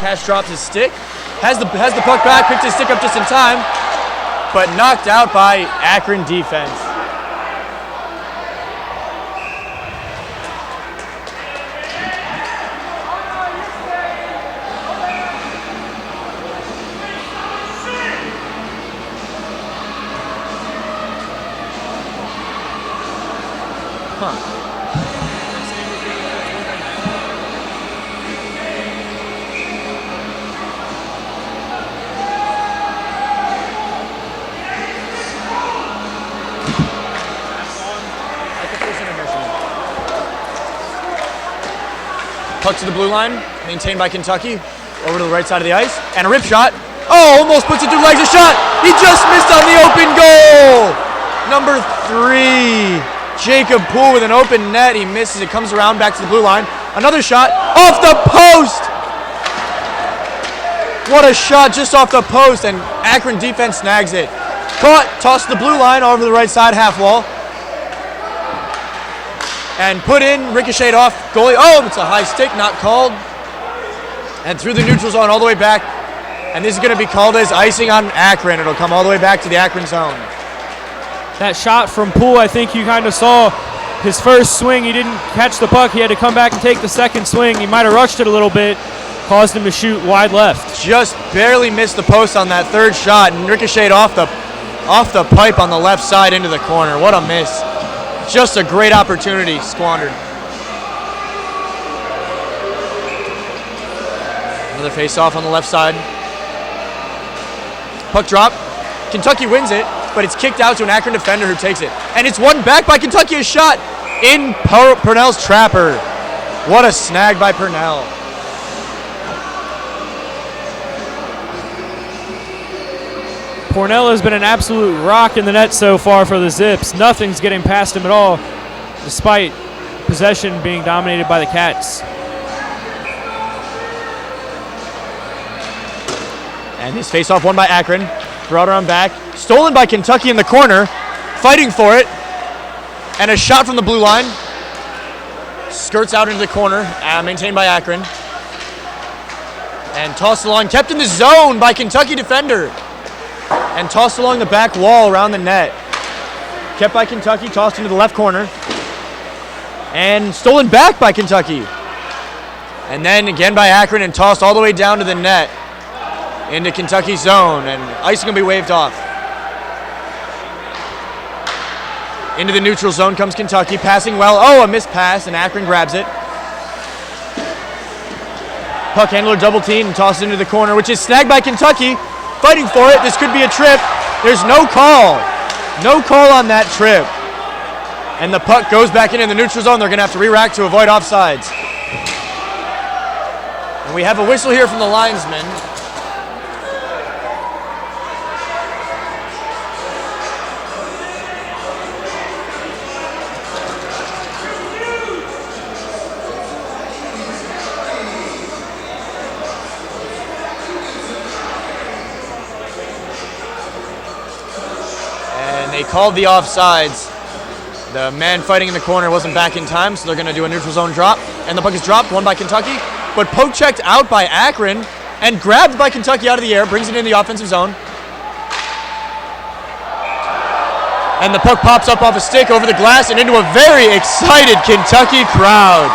Cash drops his stick, has the puck back, picked his stick up just in time, but knocked out by Akron defense. Puck to the blue line, maintained by Kentucky, over to the right side of the ice, and a rip shot. Oh, almost puts it through the legs, a shot! He just missed on the open goal! Number 3, Jacob Poole with an open net. He misses, it comes around back to the blue line. Another shot, off the post! What a shot just off the post, and Akron defense snags it. Caught, tossed to the blue line over the right side half wall. And put in, ricocheted off goalie. Oh, it's a high stick, not called. And through the neutral zone all the way back. And this is going to be called as icing on Akron. It'll come all the way back to the Akron zone. That shot from Poole, I think you kind of saw his first swing. He didn't catch the puck. He had to come back and take the second swing. He might have rushed it a little bit, caused him to shoot wide left. Just barely missed the post on that third shot and ricocheted off the pipe on the left side into the corner. What a miss. Just a great opportunity squandered. Another face-off on the left side. Puck drop. Kentucky wins it, but it's kicked out to an Akron defender who takes it. And it's won back by Kentucky. A shot in Purnell's trapper. What a snag by Purnell. Purnell has been an absolute rock in the net so far for the Zips. Nothing's getting past him at all, despite possession being dominated by the Cats. And his face-off won by Akron. Brought around back. Stolen by Kentucky in the corner. Fighting for it. And a shot from the blue line. Skirts out into the corner. Maintained by Akron. And tossed along. Kept in the zone by Kentucky defender. And tossed along the back wall around the net. Kept by Kentucky, tossed into the left corner. And stolen back by Kentucky. And then again by Akron and tossed all the way down to the net. Into Kentucky's zone. And icing will be waved off. Into the neutral zone comes Kentucky, passing well. Oh, a missed pass, and Akron grabs it. Puck handler double team and tossed into the corner, which is snagged by Kentucky. Fighting for it. This could be a trip. There's no call. No call on that trip. And the puck goes back in the neutral zone. They're going to have to re-rack to avoid offsides. And we have a whistle here from the linesman. They called the offsides. The man fighting in the corner wasn't back in time, so they're going to do a neutral zone drop. And the puck is dropped, won by Kentucky, but poke checked out by Akron and grabbed by Kentucky out of the air, brings it in the offensive zone. And the puck pops up off a stick over the glass and into a very excited Kentucky crowd.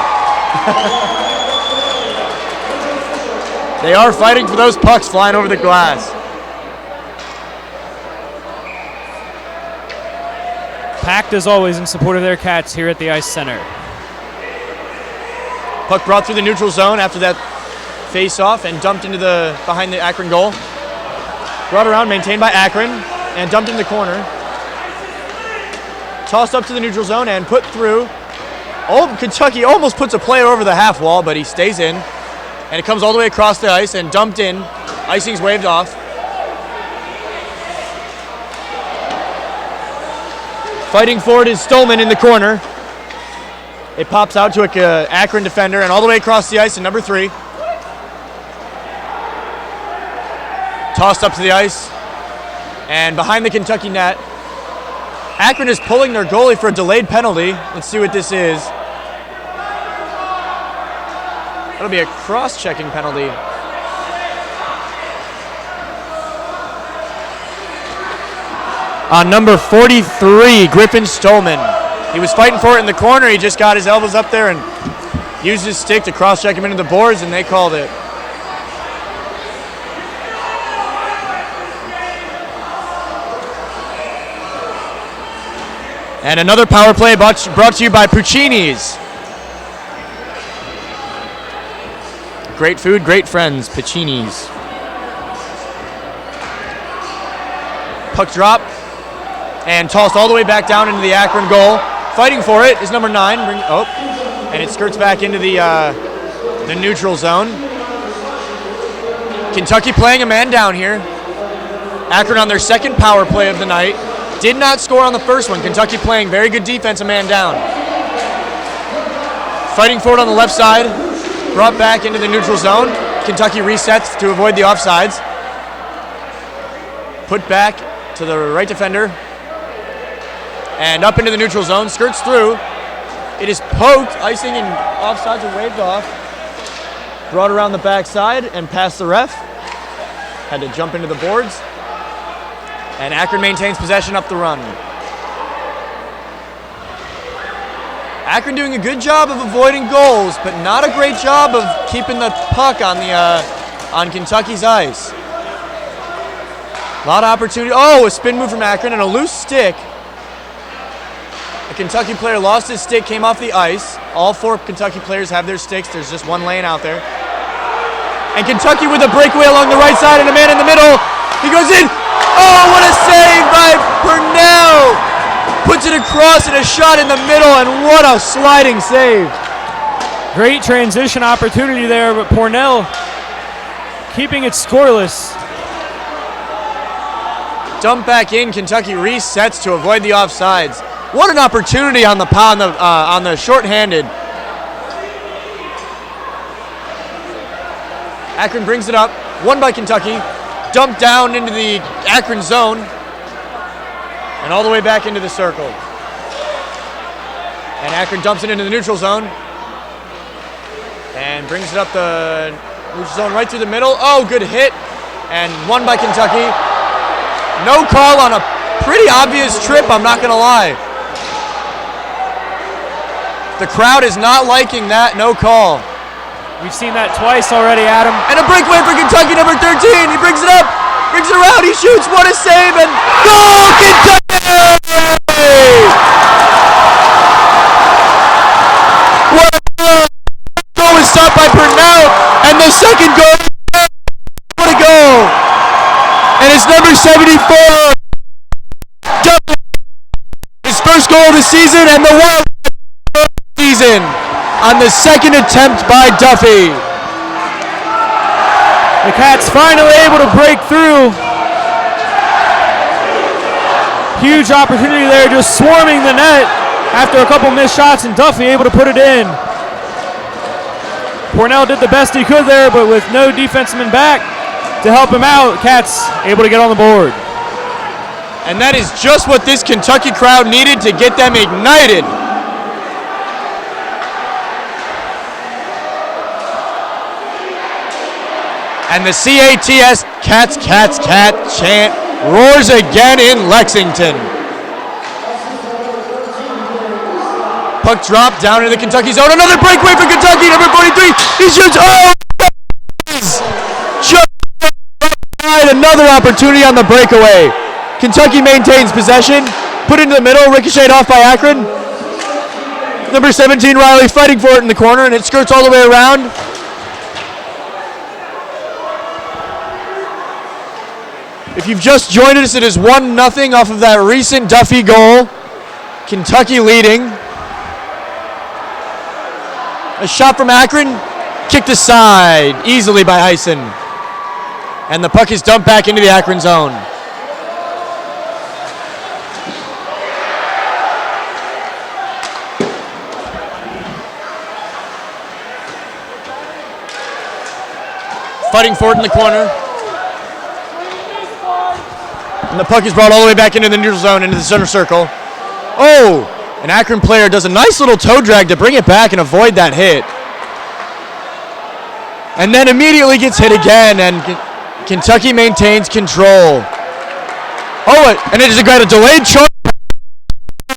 They are fighting for those pucks flying over the glass. Packed as always in support of their Cats here at the Ice Center. Puck brought through the neutral zone after that face-off and dumped into behind the Akron goal. Brought around, maintained by Akron, and dumped in the corner. Tossed up to the neutral zone and put through. Oh, Kentucky almost puts a player over the half wall, but he stays in. And it comes all the way across the ice and dumped in. Icing's waved off. Fighting for it is Stolman in the corner. It pops out to an Akron defender and all the way across the ice to number 3. Tossed up to the ice. And behind the Kentucky net. Akron is pulling their goalie for a delayed penalty. Let's see what this is. That'll be a cross-checking penalty. on number 43, Griffin Stolman. He was fighting for it in the corner. He just got his elbows up there and used his stick to cross-check him into the boards, and they called it. And another power play brought to you by Puccini's. Great food, great friends, Puccini's. Puck drop and tossed all the way back down into the Akron goal. Fighting for it is number 9. And it skirts back into the neutral zone. Kentucky playing a man down here. Akron on their second power play of the night. Did not score on the first one. Kentucky playing very good defense, a man down. Fighting for it on the left side. Brought back into the neutral zone. Kentucky resets to avoid the offsides. Put back to the right defender. And up into the neutral zone. Skirts through. It is poked. Icing and offsides are waved off. Brought around the backside and past the ref. Had to jump into the boards. And Akron maintains possession up the run. Akron doing a good job of avoiding goals, but not a great job of keeping the puck on Kentucky's ice. A lot of opportunity. Oh, a spin move from Akron and a loose stick. A Kentucky player lost his stick, came off the ice. All 4 Kentucky players have their sticks. There's just one laying out there. And Kentucky with a breakaway along the right side and a man in the middle. He goes in. Oh, what a save by Purnell! Puts it across and a shot in the middle, and what a sliding save. Great transition opportunity there, but Purnell keeping it scoreless. Dump back in, Kentucky resets to avoid the offsides. What an opportunity on the shorthanded. Akron brings it up, won by Kentucky. Dumped down into the Akron zone and all the way back into the circle. And Akron dumps it into the neutral zone and brings it up the neutral zone right through the middle. Oh, good hit and won by Kentucky. No call on a pretty obvious trip, I'm not gonna lie. The crowd is not liking that no call. We've seen that twice already, Adam. And a breakaway for Kentucky, number 13. He brings it up, brings it around, he shoots, what a save, and goal, Kentucky! What a goal! Goal was stopped by Purnell, and the second goal, what a goal! And it's number 74. His first goal of the season, and the one season. On the second attempt by Duffy. The Cats finally able to break through. Huge opportunity there, just swarming the net after a couple missed shots, and Duffy able to put it in. Purnell did the best he could there, but with no defenseman back to help him out, Cats able to get on the board. And that is just what this Kentucky crowd needed to get them ignited. And the CATS Cats chant roars again in Lexington. Puck dropped down into the Kentucky zone. Another breakaway for Kentucky, number 43. He shoots. Oh! Just another opportunity on the breakaway. Kentucky maintains possession. Put into the middle, ricocheted off by Akron. Number 17, Riley, fighting for it in the corner, and it skirts all the way around. If you've just joined us, it is 1-0 off of that recent Duffy goal. Kentucky leading. A shot from Akron, kicked aside easily by Heisen. And the puck is dumped back into the Akron zone. Fighting for it in the corner. And the puck is brought all the way back into the neutral zone, into the center circle. Oh, an Akron player does a nice little toe drag to bring it back and avoid that hit. And then immediately gets hit again, and Kentucky maintains control. Oh, and it is a delayed charge.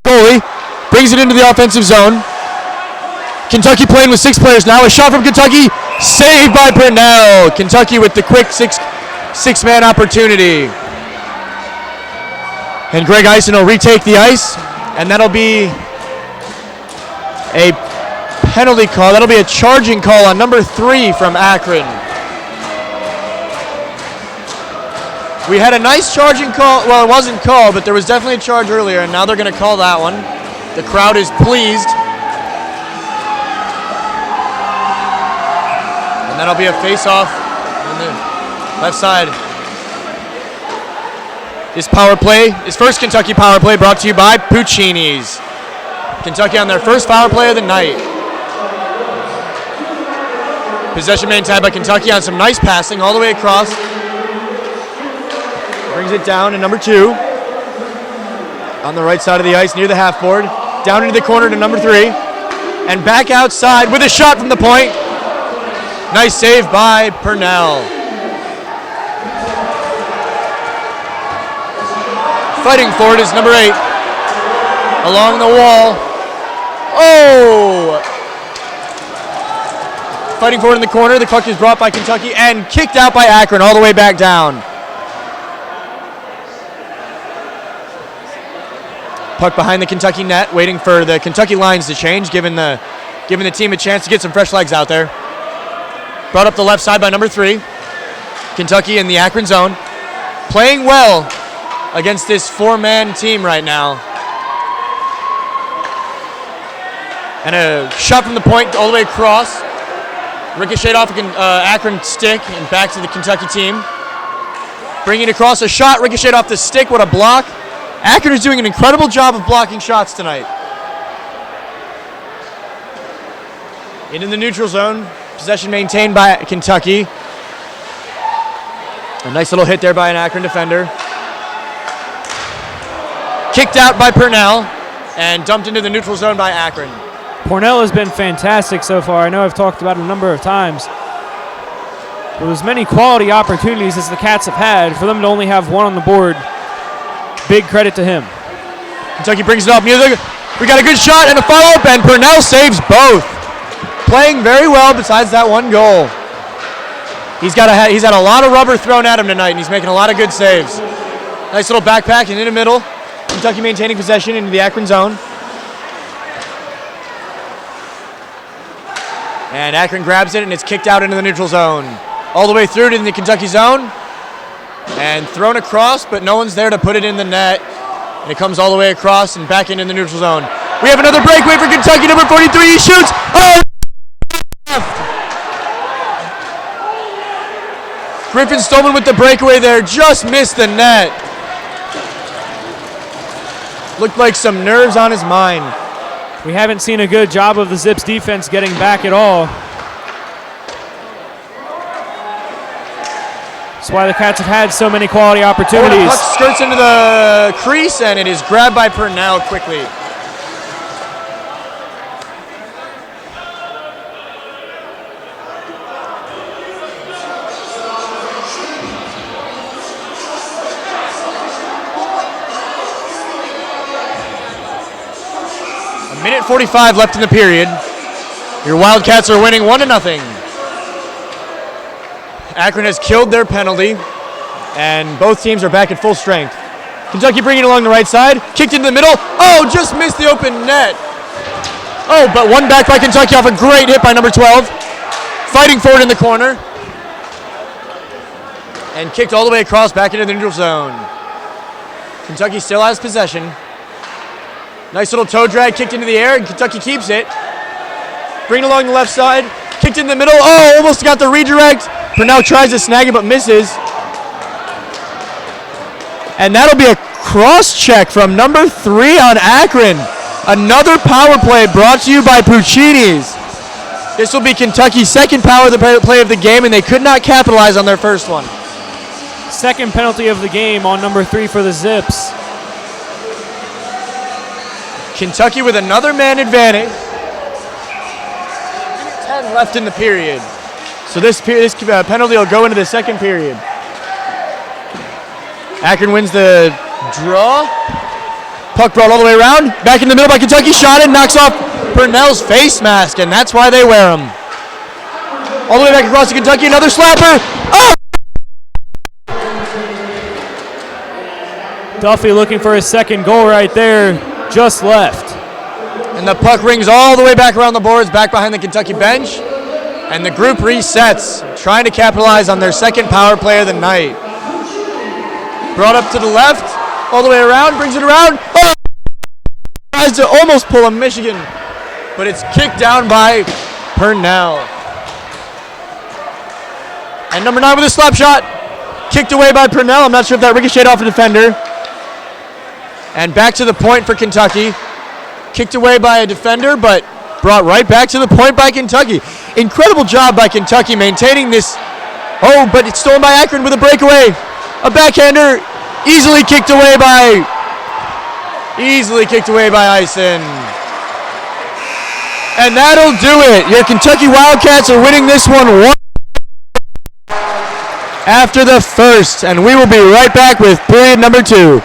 Goalie brings it into the offensive zone. Kentucky playing with 6 players now. A shot from Kentucky, saved by Purnell. Kentucky with the quick six-man opportunity. And Greg Eisen will retake the ice, and that'll be a penalty call. That'll be a charging call on number 3 from Akron. We had a nice charging call. Well, it wasn't called, but there was definitely a charge earlier, and now they're going to call that one. The crowd is pleased. And that'll be a face-off on the left side. This power play, this first Kentucky power play brought to you by Puccini's. Kentucky on their first power play of the night. Possession maintained by Kentucky on some nice passing all the way across. Brings it down to number 2. On the right side of the ice near the half board. Down into the corner to number 3. And back outside with a shot from the point. Nice save by Purnell. Fighting for it is number 8. Along the wall. Oh! Fighting for it in the corner. The puck is brought by Kentucky and kicked out by Akron all the way back down. Puck behind the Kentucky net, waiting for the Kentucky lines to change, giving the team a chance to get some fresh legs out there. Brought up the left side by number 3. Kentucky in the Akron zone. Playing well against this 4-man team right now. And a shot from the point all the way across. Ricocheted off an Akron stick and back to the Kentucky team. Bringing it across, a shot, ricocheted off the stick. What a block. Akron is doing an incredible job of blocking shots tonight. Into the neutral zone. Possession maintained by Kentucky. A nice little hit there by an Akron defender. Kicked out by Purnell and dumped into the neutral zone by Akron. Purnell has been fantastic so far. I know I've talked about it a number of times. With as many quality opportunities as the Cats have had, for them to only have 1 on the board, big credit to him. Kentucky brings it up. We got a good shot and a follow-up, and Purnell saves both. Playing very well besides that 1 goal. He's had a lot of rubber thrown at him tonight, and he's making a lot of good saves. Nice little backpack and in the middle. Kentucky maintaining possession into the Akron zone. And Akron grabs it, and it's kicked out into the neutral zone. All the way through to the Kentucky zone. And thrown across, but no one's there to put it in the net. And it comes all the way across and back into the neutral zone. We have another breakaway for Kentucky, number 43. He shoots. Oh! Griffin Stolman with the breakaway there. Just missed the net. Looked like some nerves on his mind. We haven't seen a good job of the Zips defense getting back at all. That's why the Cats have had so many quality opportunities. The puck skirts into the crease, and it is grabbed by Purnell quickly. A minute 45 left in the period. Your Wildcats are winning 1-0. Akron has killed their penalty, and both teams are back at full strength. Kentucky bringing it along the right side, kicked into the middle. Oh, just missed the open net. Oh, but one back by Kentucky off a great hit by number 12. Fighting for it in the corner. And kicked all the way across back into the neutral zone. Kentucky still has possession. Nice little toe drag, kicked into the air, and Kentucky keeps it. Bring it along the left side, kicked in the middle. Oh, almost got the redirect. Purnell tries to snag it, but misses. And that'll be a cross-check from number 3 on Akron. Another power play brought to you by Puccini's. This will be Kentucky's second power play of the game, and they could not capitalize on their first one. Second penalty of the game on number 3 for the Zips. Kentucky with another man advantage. 10 left in the period. So this penalty will go into the second period. Akron wins the Draw. Puck brought all the way around. Back in the middle by Kentucky. Shot it. Knocks off Purnell's face mask, and that's why they wear them. All the way back across to Kentucky. Another slapper. Oh! Duffy looking for his second goal right there. Just left. And the puck rings all the way back around the boards, back behind the Kentucky bench. And the group resets, trying to capitalize on their second power play of the night. Brought up to the left, all the way around, brings it around. Oh! Tries to almost pull a Michigan, but it's kicked down by Purnell. And number 9 with a slap shot. Kicked away by Purnell. I'm not sure if that ricocheted off a defender. And back to the point for Kentucky. Kicked away by a defender, but brought right back to the point by Kentucky. Incredible job by Kentucky maintaining this. Oh, but it's stolen by Akron with a breakaway. A backhander easily kicked away by Eisen. And that'll do it. Your Kentucky Wildcats are winning this one 1 after the first, and we will be right back with period number 2.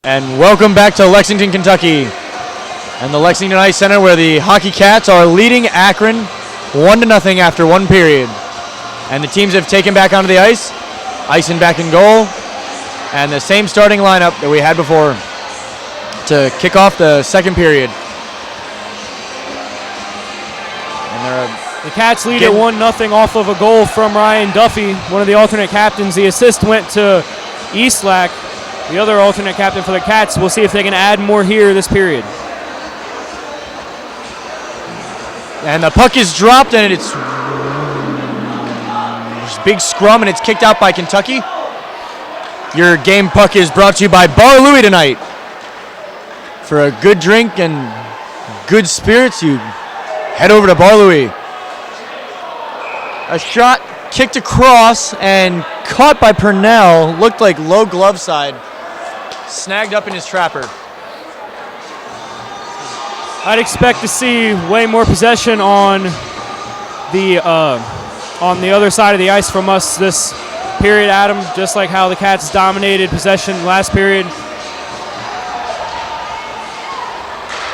And welcome back to Lexington, Kentucky, and the Lexington Ice Center, where the Hockey Cats are leading Akron 1-0 after one period. And the teams have taken back onto the ice, Ison back in goal, and the same starting lineup that we had before to kick off the second period. And the Cats lead at 1-0 off of a goal from Ryan Duffy, one of the alternate captains. The assist went to Eastlack, the other alternate captain for the Cats. We'll see if they can add more here this period. And the puck is dropped, and it's big scrum, and it's kicked out by Kentucky. Your game puck is brought to you by Bar Louie tonight. For a good drink and good spirits, you head over to Bar Louie. A shot kicked across and caught by Purnell. Looked like low glove side. Snagged up in his trapper. I'd expect to see way more possession on the other side of the ice from us this period, Adam, just like how the Cats dominated possession last period.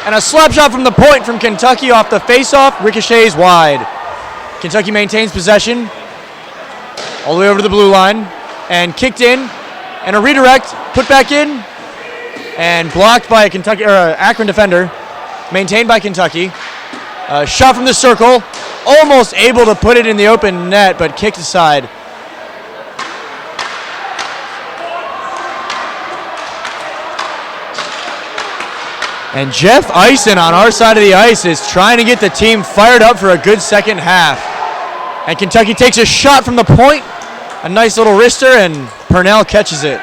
And a slap shot from the point from Kentucky off the faceoff, ricochets wide. Kentucky maintains possession all the way over to the blue line and kicked in, and a redirect put back in and blocked by a Akron defender, maintained by Kentucky. Shot from the circle, almost able to put it in the open net, but kicked aside. And Jeff Ison on our side of the ice is trying to get the team fired up for a good second half. And Kentucky takes a shot from the point, a nice little wrister, and Purnell catches it.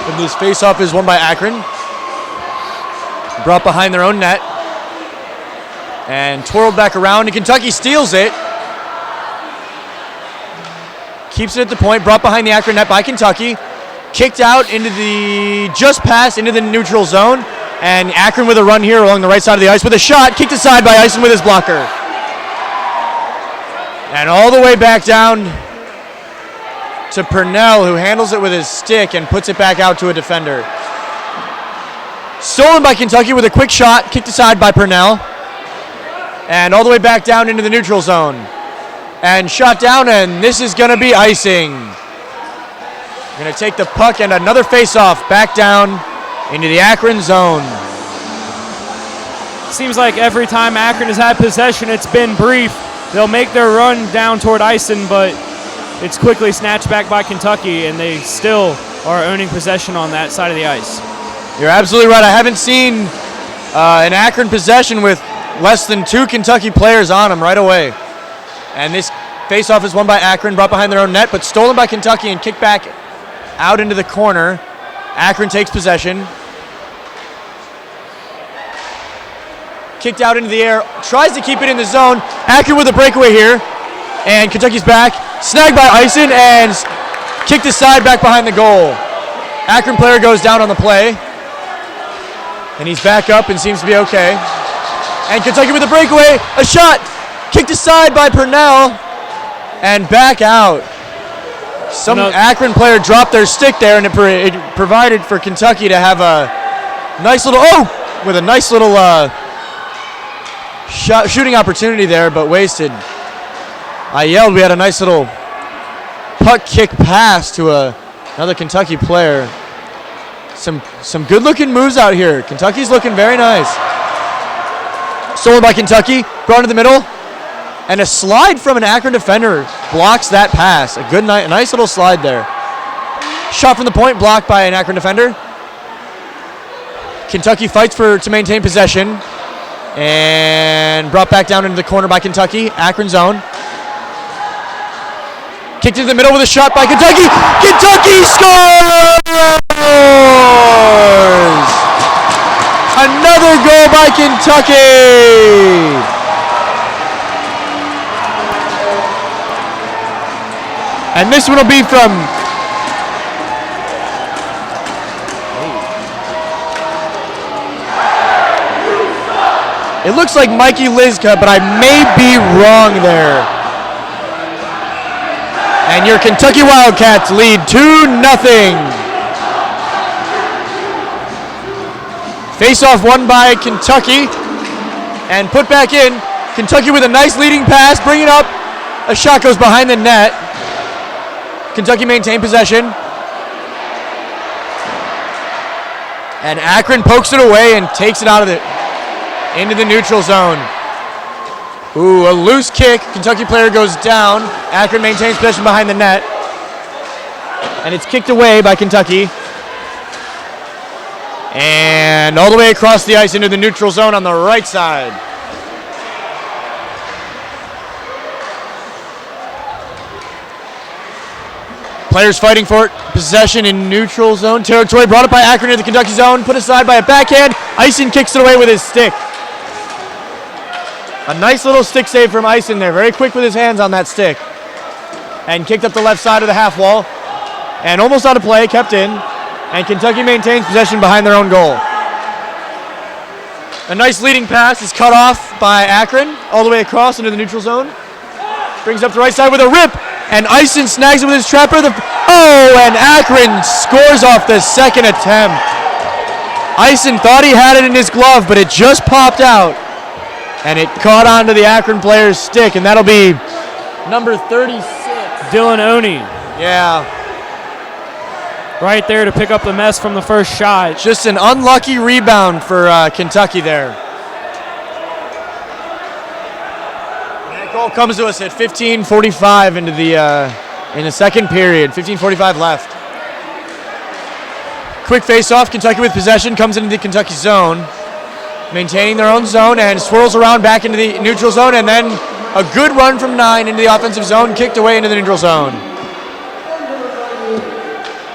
And this face-off is won by Akron. Brought behind their own net. And twirled back around, and Kentucky steals it. Keeps it at the point, brought behind the Akron net by Kentucky. Kicked out into just past into the neutral zone. And Akron with a run here along the right side of the ice with a shot. Kicked aside by Ison with his blocker. And all the way back down to Purnell, who handles it with his stick and puts it back out to a defender. Stolen by Kentucky with a quick shot, kicked aside by Purnell. And all the way back down into the neutral zone. And shot down, and this is going to be icing. Going to take the puck and another face-off back down into the Akron zone. Seems like every time Akron has had possession, it's been brief. They'll make their run down toward Ison, but it's quickly snatched back by Kentucky, and they still are owning possession on that side of the ice. You're absolutely right. I haven't seen an Akron possession with less than 2 Kentucky players on them right away. And this faceoff is won by Akron, brought behind their own net, but stolen by Kentucky and kicked back out into the corner. Akron takes possession. Kicked out into the air, tries to keep it in the zone. Akron with a breakaway here, and Kentucky's back. Snagged by Ison and kicked aside back behind the goal. Akron player goes down on the play, and he's back up and seems to be okay. And Kentucky with a breakaway, a shot, kicked aside by Purnell, and back out. Some Akron player dropped their stick there, and it provided for Kentucky to have a nice little, with a nice little shooting opportunity there, but wasted. I yelled we had a nice little puck kick pass to another Kentucky player. Some good-looking moves out here. Kentucky's looking very nice. Stolen by Kentucky, brought into the middle, and a slide from an Akron defender blocks that pass. A nice little slide there. Shot from the point, blocked by an Akron defender. Kentucky fights to maintain possession, and brought back down into the corner by Kentucky. Akron zone. Kicked into the middle with a shot by Kentucky. Kentucky scores! Another goal by Kentucky! And this one will be from... It looks like Mikey Lizka, but I may be wrong there. And your Kentucky Wildcats lead 2-0. Face-off won by Kentucky. And put back in. Kentucky with a nice leading pass, bringing up. A shot goes behind the net. Kentucky maintained possession. And Akron pokes it away and takes it out of into the neutral zone. Ooh, a loose kick. Kentucky player goes down. Akron maintains possession behind the net. And it's kicked away by Kentucky. And all the way across the ice into the neutral zone on the right side. Players fighting for it. Possession in neutral zone territory. Brought up by Akron into the Kentucky zone. Put aside by a backhand. Ison kicks it away with his stick. A nice little stick save from Ison there. Very quick with his hands on that stick. And kicked up the left side of the half wall. And almost out of play. Kept in. And Kentucky maintains possession behind their own goal. A nice leading pass is cut off by Akron. All the way across into the neutral zone. Brings up the right side with a rip. And Ison snags it with his trapper. And Akron scores off the second attempt. Ison thought he had it in his glove, but it just popped out. And it caught onto the Akron player's stick, and that'll be number 36. Dylan Oney. Yeah. Right there to pick up the mess from the first shot. Just an unlucky rebound for Kentucky there. That goal comes to us at 15:45 into in the second period. 15:45 left. Quick face-off. Kentucky with possession comes into the Kentucky zone. Maintaining their own zone and swirls around back into the neutral zone, and then a good run from 9 into the offensive zone, kicked away into the neutral zone.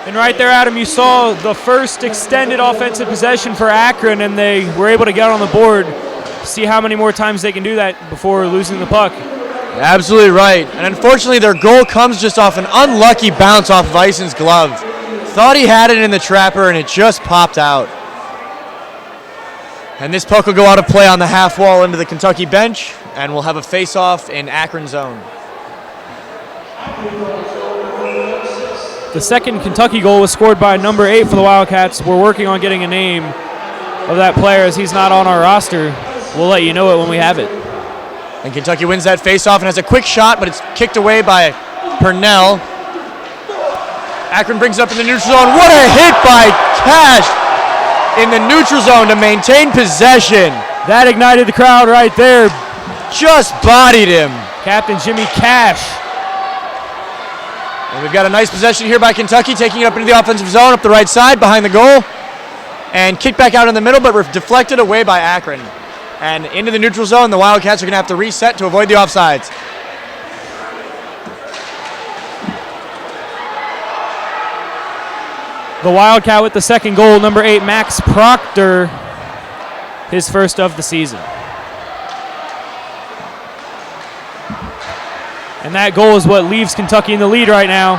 And right there, Adam, you saw the first extended offensive possession for Akron, and they were able to get on the board. See how many more times they can do that before losing the puck. Absolutely right. And unfortunately, their goal comes just off an unlucky bounce off of Ison's glove. Thought he had it in the trapper, and it just popped out. And this puck will go out of play on the half wall into the Kentucky bench, and we'll have a face-off in Akron zone. The second Kentucky goal was scored by number 8 for the Wildcats. We're working on getting a name of that player as he's not on our roster. We'll let you know it when we have it. And Kentucky wins that face-off and has a quick shot, but it's kicked away by Purnell. Akron brings it up in the neutral zone. What a hit by Cash in the neutral zone to maintain possession. That ignited the crowd right there. Just bodied him. Captain Jimmy Cash. And we've got a nice possession here by Kentucky, taking it up into the offensive zone, up the right side, behind the goal. And kicked back out in the middle, but deflected away by Akron. And into the neutral zone, the Wildcats are going to have to reset to avoid the offsides. The Wildcat with the second goal, number 8, Max Proctor, his first of the season. And that goal is what leaves Kentucky in the lead right now.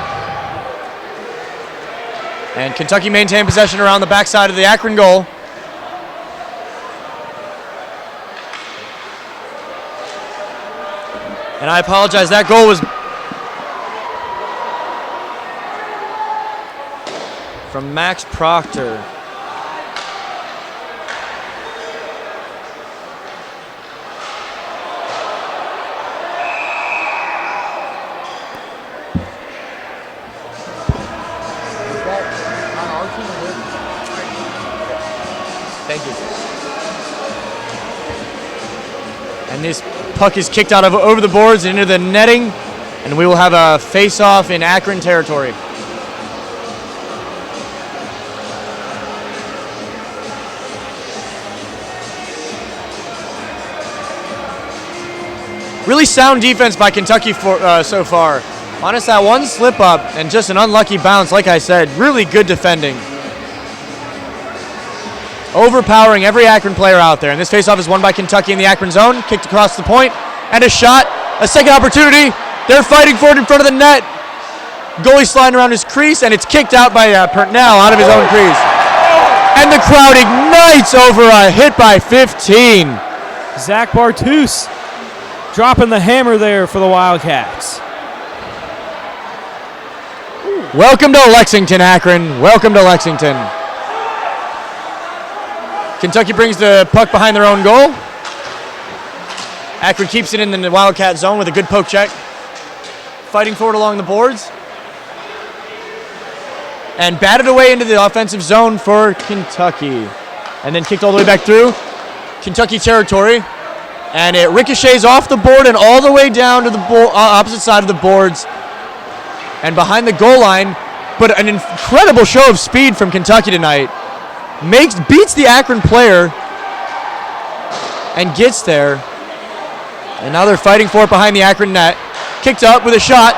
And Kentucky maintained possession around the backside of the Akron goal. And I apologize, that goal was from Max Proctor. Thank you. And this puck is kicked out of over the boards and into the netting, and we will have a face-off in Akron territory. Really sound defense by Kentucky so far. Minus that one slip up and just an unlucky bounce, like I said. Really good defending. Overpowering every Akron player out there. And this faceoff is won by Kentucky in the Akron zone. Kicked across the point. And a shot. A second opportunity. They're fighting for it in front of the net. Goalie sliding around his crease, and it's kicked out by Purnell out of his own crease. And the crowd ignites over a hit by 15. Zach Bartus dropping the hammer there for the Wildcats. Welcome to Lexington, Akron. Welcome to Lexington. Kentucky brings the puck behind their own goal. Akron keeps it in the Wildcat zone with a good poke check. Fighting forward along the boards. And batted away into the offensive zone for Kentucky. And then kicked all the way back through Kentucky territory. And it ricochets off the board and all the way down to the opposite side of the boards and behind the goal line. But an incredible show of speed from Kentucky tonight. Beats the Akron player and gets there. And now they're fighting for it behind the Akron net. Kicked up with a shot.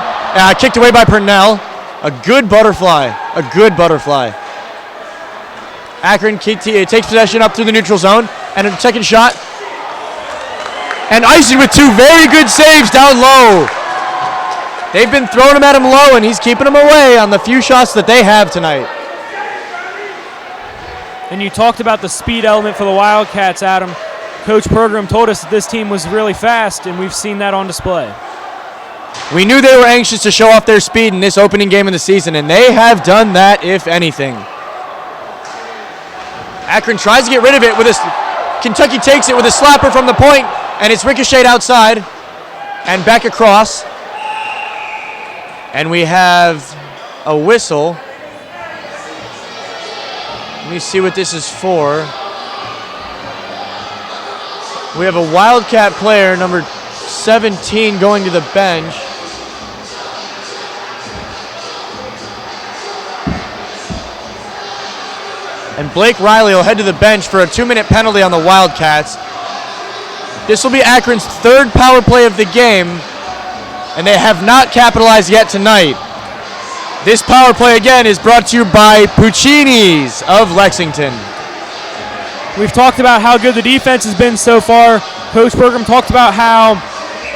Kicked away by Purnell. A good butterfly. A good butterfly. Akron takes possession up through the neutral zone. And a second shot. And Ison with two very good saves down low. They've been throwing him at him low, and he's keeping them away on the few shots that they have tonight. And you talked about the speed element for the Wildcats, Adam. Coach Pergram told us that this team was really fast, and we've seen that on display. We knew they were anxious to show off their speed in this opening game of the season, and they have done that, if anything. Akron tries to get rid of it with Kentucky takes it with a slapper from the point, and it's ricocheted outside and back across. And we have a whistle. Let me see what this is for. We have a Wildcat player, number 17, going to the bench. And Blake Riley will head to the bench for a 2-minute penalty on the Wildcats. This will be Akron's third power play of the game, and they have not capitalized yet tonight. This power play, again, is brought to you by Puccini's of Lexington. We've talked about how good the defense has been so far. Coach Pergram talked about how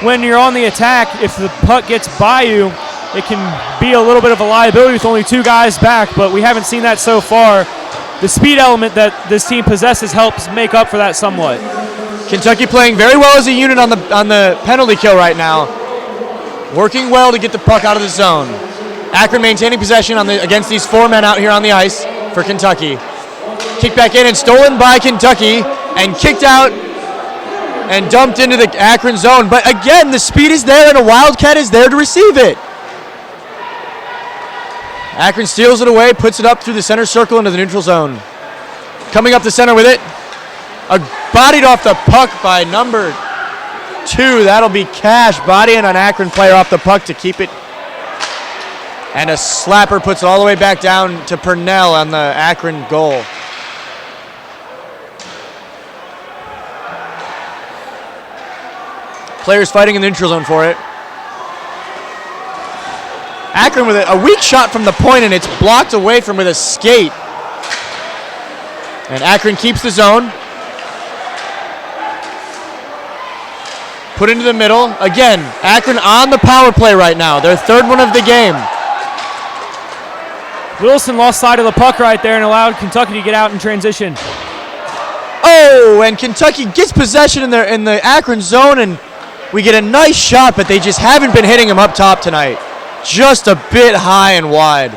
when you're on the attack, if the puck gets by you, it can be a little bit of a liability with only two guys back, but we haven't seen that so far. The speed element that this team possesses helps make up for that somewhat. Kentucky playing very well as a unit on the penalty kill right now. Working well to get the puck out of the zone. Akron maintaining possession against these four men out here on the ice for Kentucky. Kicked back in and stolen by Kentucky and kicked out and dumped into the Akron zone. But again, the speed is there and a Wildcat is there to receive it. Akron steals it away, puts it up through the center circle into the neutral zone. Coming up the center with it. Bodied off the puck by number 2. That'll be Cash bodying an Akron player off the puck to keep it. And a slapper puts it all the way back down to Purnell on the Akron goal. Players fighting in the neutral zone for it. Akron with a weak shot from the point, and it's blocked away from with a skate. And Akron keeps the zone. Put into the middle. Again, Akron on the power play right now. Their third one of the game. Wilson lost sight of the puck right there and allowed Kentucky to get out in transition. Oh, and Kentucky gets possession in the Akron zone, and we get a nice shot, but they just haven't been hitting him up top tonight. Just a bit high and wide.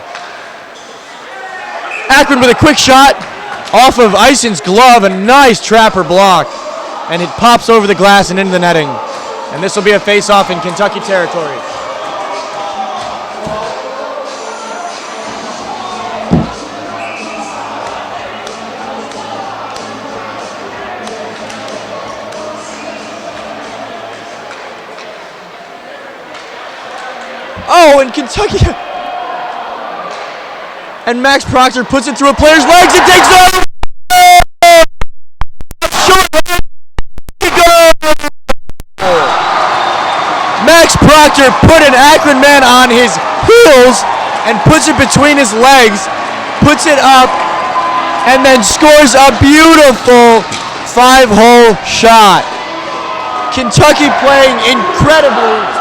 Akron with a quick shot off of Ison's glove, a nice trapper block, and it pops over the glass and into the netting. And this will be a face-off in Kentucky territory. Oh, and Kentucky. And Max Proctor puts it through a player's legs and takes it over. Short. Max Proctor put an Akron man on his heels and puts it between his legs, puts it up, and then scores a beautiful 5-hole shot. Kentucky playing incredibly.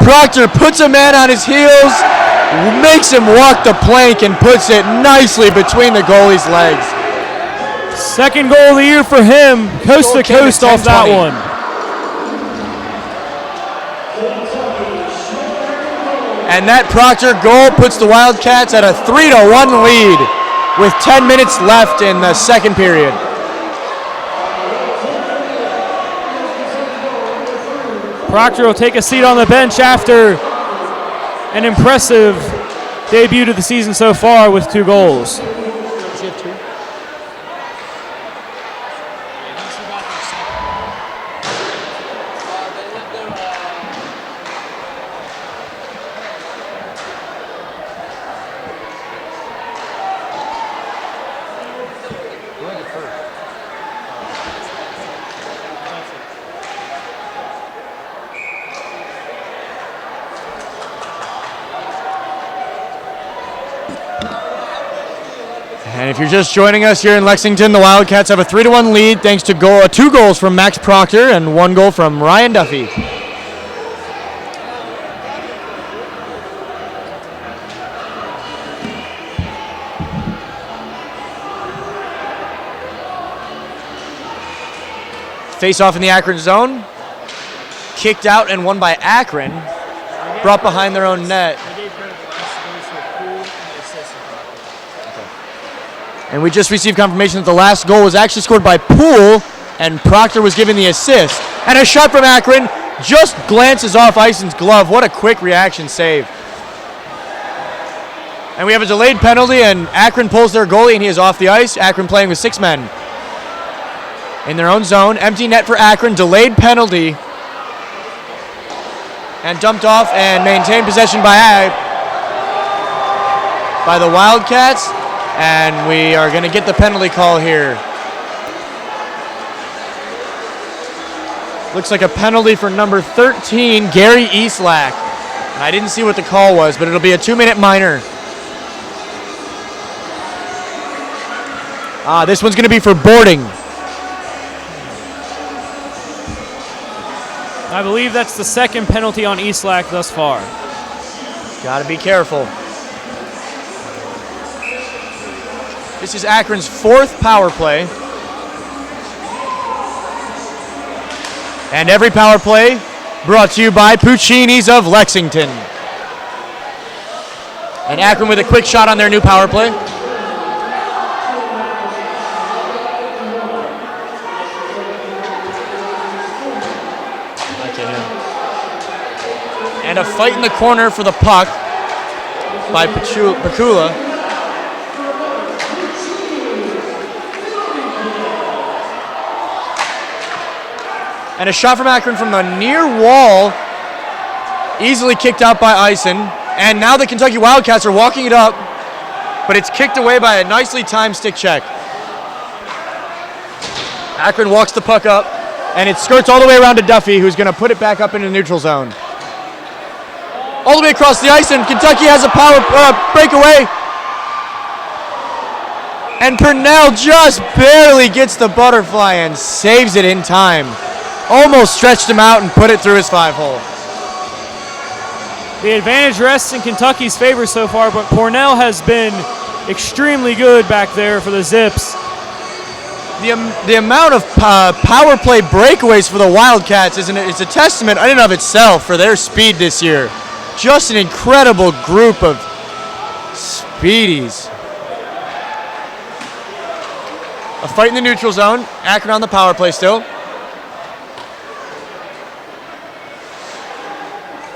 Proctor puts a man on his heels, makes him walk the plank, and puts it nicely between the goalie's legs. Second goal of the year for him, coast to coast off that one. And that Proctor goal puts the Wildcats at a 3-1 lead with 10 minutes left in the second period. Proctor will take a seat on the bench after an impressive debut to the season so far with 2 goals. Does he have 2? And if you're just joining us here in Lexington, the Wildcats have a 3-1 lead thanks to 2 goals from Max Proctor and 1 goal from Ryan Duffy. Face off in the Akron zone. Kicked out and won by Akron. Brought behind their own net. And we just received confirmation that the last goal was actually scored by Poole, and Proctor was given the assist. And a shot from Akron just glances off Ison's glove. What a quick reaction save. And we have a delayed penalty, and Akron pulls their goalie, and he is off the ice. Akron playing with 6 men in their own zone. Empty net for Akron, delayed penalty. And dumped off and maintained possession by the Wildcats. And we are going to get the penalty call here. Looks like a penalty for number 13, Gary Eastlack. And I didn't see what the call was, but it'll be a 2-minute minor. This one's going to be for boarding. I believe that's the second penalty on Eastlack thus far. Got to be careful. This is Akron's 4th power play. And every power play brought to you by Puccini's of Lexington. And Akron with a quick shot on their new power play. And a fight in the corner for the puck by Pacula. And a shot from Akron from the near wall, easily kicked out by Ison. And now the Kentucky Wildcats are walking it up, but it's kicked away by a nicely timed stick check. Akron walks the puck up, and it skirts all the way around to Duffy, who's going to put it back up into the neutral zone. All the way across the ice, and Kentucky has a power breakaway. And Purnell just barely gets the butterfly and saves it in time. Almost stretched him out and put it through his 5-hole. The advantage rests in Kentucky's favor so far, but Purnell has been extremely good back there for the Zips. The amount of power play breakaways for the Wildcats is a testament in and of itself for their speed this year. Just an incredible group of speedies. A fight in the neutral zone. Akron on the power play still.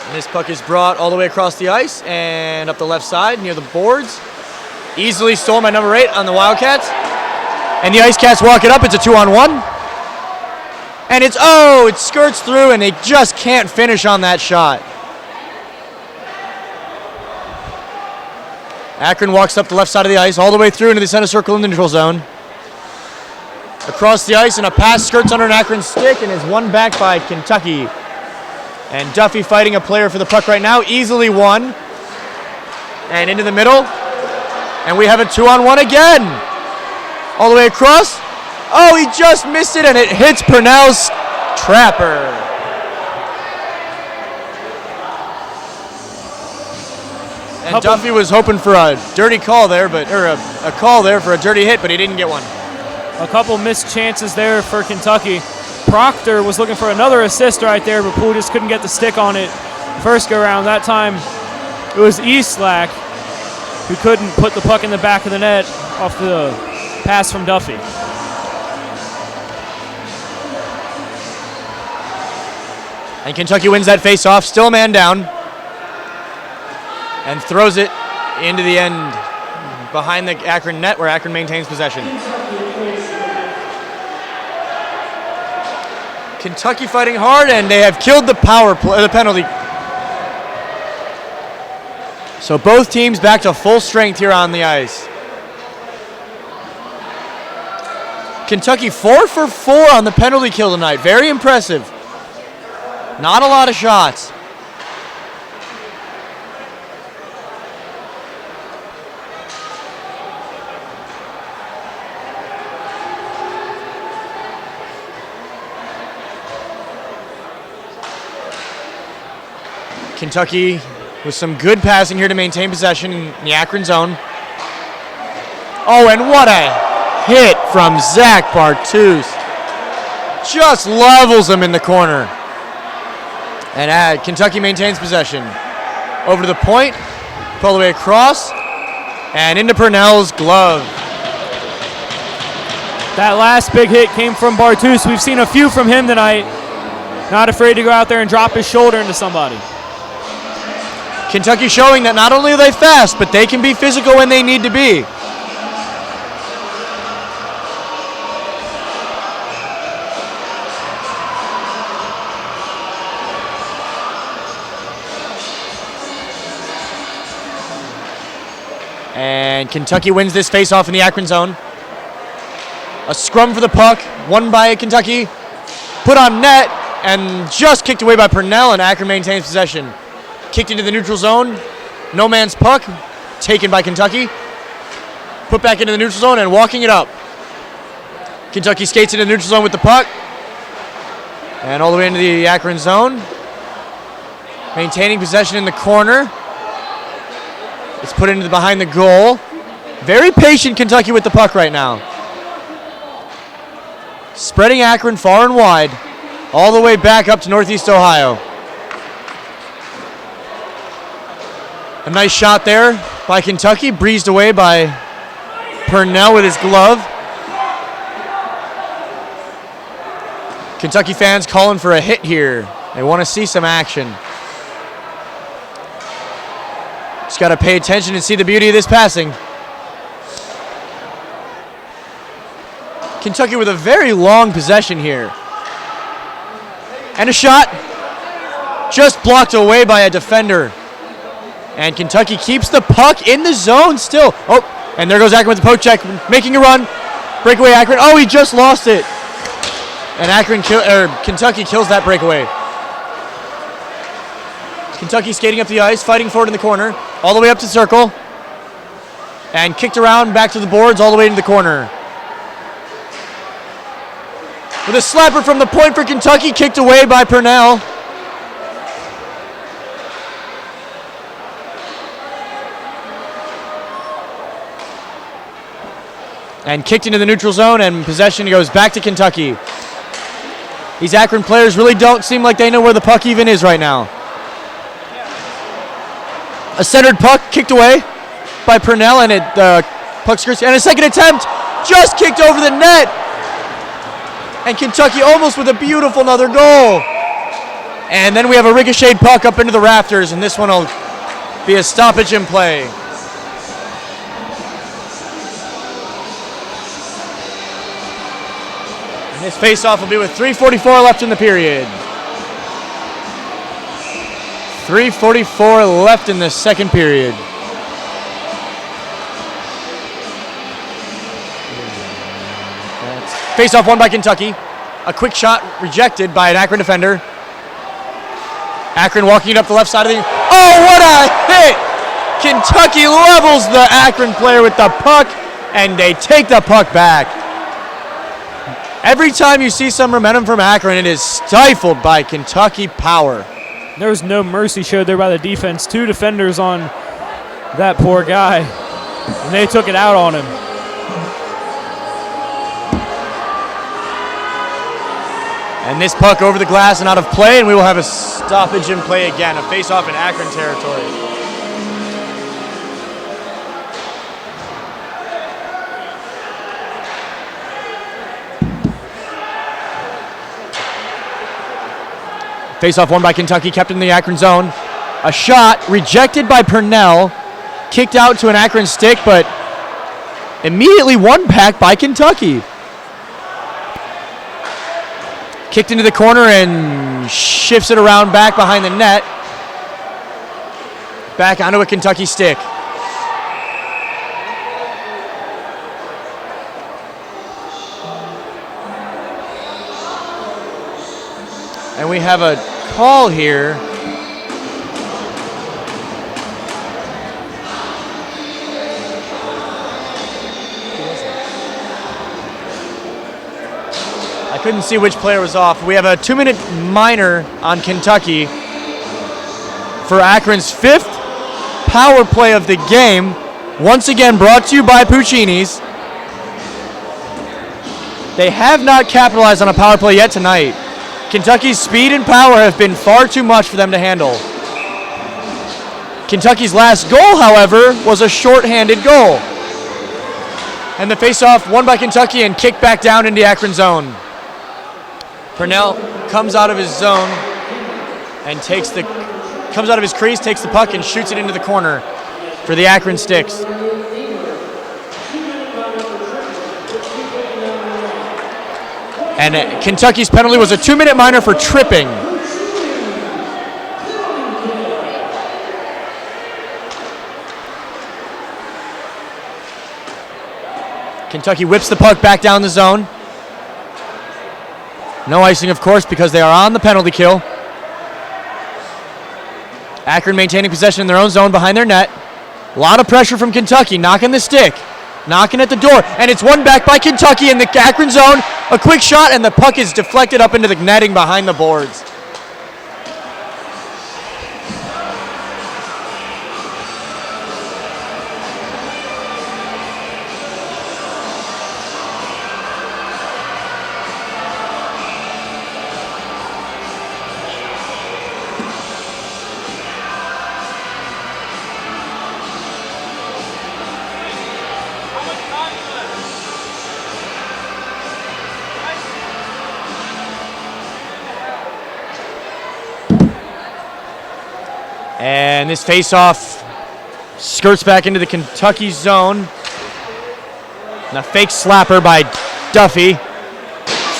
And this puck is brought all the way across the ice and up the left side near the boards. Easily stolen by number 8 on the Wildcats. And the Ice Cats walk it up. It's a 2-on-1. And it skirts through, and they just can't finish on that shot. Akron walks up the left side of the ice all the way through into the center circle in the neutral zone. Across the ice, and a pass skirts under an Akron stick and is won back by Kentucky. And Duffy fighting a player for the puck right now, easily won. And into the middle. And we have a 2-on-1 again. All the way across. Oh, he just missed it, and it hits Purnell's trapper. And Duffy was hoping for a dirty call there, or a call there for a dirty hit, but he didn't get one. A couple missed chances there for Kentucky. Proctor was looking for another assist right there, but Poole just couldn't get the stick on it first go round. That time it was Eastlack who couldn't put the puck in the back of the net off the pass from Duffy. And Kentucky wins that face-off, still a man down, and throws it into the end behind the Akron net where Akron maintains possession. Kentucky fighting hard, and they have killed the the penalty. So both teams back to full strength here on the ice. Kentucky 4 for 4 on the penalty kill tonight. Very impressive. Not a lot of shots. Kentucky with some good passing here to maintain possession in the Akron zone. Oh, and what a hit from Zach Bartus. Just levels him in the corner. And Kentucky maintains possession. Over to the point, pull the way across, and into Purnell's glove. That last big hit came from Bartus. We've seen a few from him tonight. Not afraid to go out there and drop his shoulder into somebody. Kentucky showing that not only are they fast, but they can be physical when they need to be. And Kentucky wins this face-off in the Akron zone. A scrum for the puck, won by Kentucky, put on net, and just kicked away by Purnell, and Akron maintains possession. Kicked into the neutral zone, no man's puck, taken by Kentucky. Put back into the neutral zone and walking it up. Kentucky skates into the neutral zone with the puck. And all the way into the Akron zone. Maintaining possession in the corner. It's put into behind the goal. Very patient Kentucky with the puck right now. Spreading Akron far and wide, all the way back up to Northeast Ohio. A nice shot there by Kentucky, breezed away by Purnell with his glove. Kentucky fans calling for a hit here. They want to see some action. Just got to pay attention and see the beauty of this passing. Kentucky with a very long possession here. And a shot. Just blocked away by a defender. And Kentucky keeps the puck in the zone still. Oh, and there goes Akron with the poke check, making a run. Breakaway Akron. Oh, he just lost it. And Kentucky kills that breakaway. Kentucky skating up the ice, fighting forward in the corner, all the way up to circle. And kicked around back to the boards, all the way into the corner. With a slapper from the point for Kentucky, kicked away by Purnell. And kicked into the neutral zone, and possession goes back to Kentucky. These Akron players really don't seem like they know where the puck even is right now. A centered puck kicked away by Purnell, and puck skirts, and a second attempt just kicked over the net. And Kentucky almost with a beautiful another goal. And then we have a ricocheted puck up into the rafters, and this one will be a stoppage in play. And this face-off will be with 3:44 left in the period. 3:44 left in the second period. Face-off won by Kentucky. A quick shot rejected by an Akron defender. Akron walking it up the left side of the... Oh, what a hit! Kentucky levels the Akron player with the puck, and they take the puck back. Every time you see some momentum from Akron, it is stifled by Kentucky power. There was no mercy showed there by the defense. Two defenders on That poor guy. And they took it out on him. And this puck over the glass and out of play, and we will have a stoppage in play again, a face-off in Akron territory. Face-off won by Kentucky, kept in the Akron zone. A shot rejected by Purnell, kicked out to an Akron stick, but immediately won back by Kentucky. Kicked into the corner and shifts it around back behind the net. Back onto a Kentucky stick. And we have a call here. I couldn't see which player was off. We have a 2-minute minor on Kentucky for Akron's 5th power play of the game. Once again brought to you by Puccini's. They have not capitalized on a power play yet tonight. Kentucky's speed and power have been far too much for them to handle. Kentucky's last goal, however, was a shorthanded goal. And the faceoff won by Kentucky and kicked back down into the Akron zone. Purnell comes out of his zone and comes out of his crease, takes the puck and shoots it into the corner for the Akron Sticks. And Kentucky's penalty was a 2-minute minor for tripping. Kentucky whips the puck back down the zone. No icing, of course, because they are on the penalty kill. Akron maintaining possession in their own zone behind their net. A lot of pressure from Kentucky, knocking the stick, knocking at the door, and it's won back by Kentucky in the Akron zone. A quick shot, and the puck is deflected up into the netting behind the boards. And this face-off skirts back into the Kentucky zone. And a fake slapper by Duffy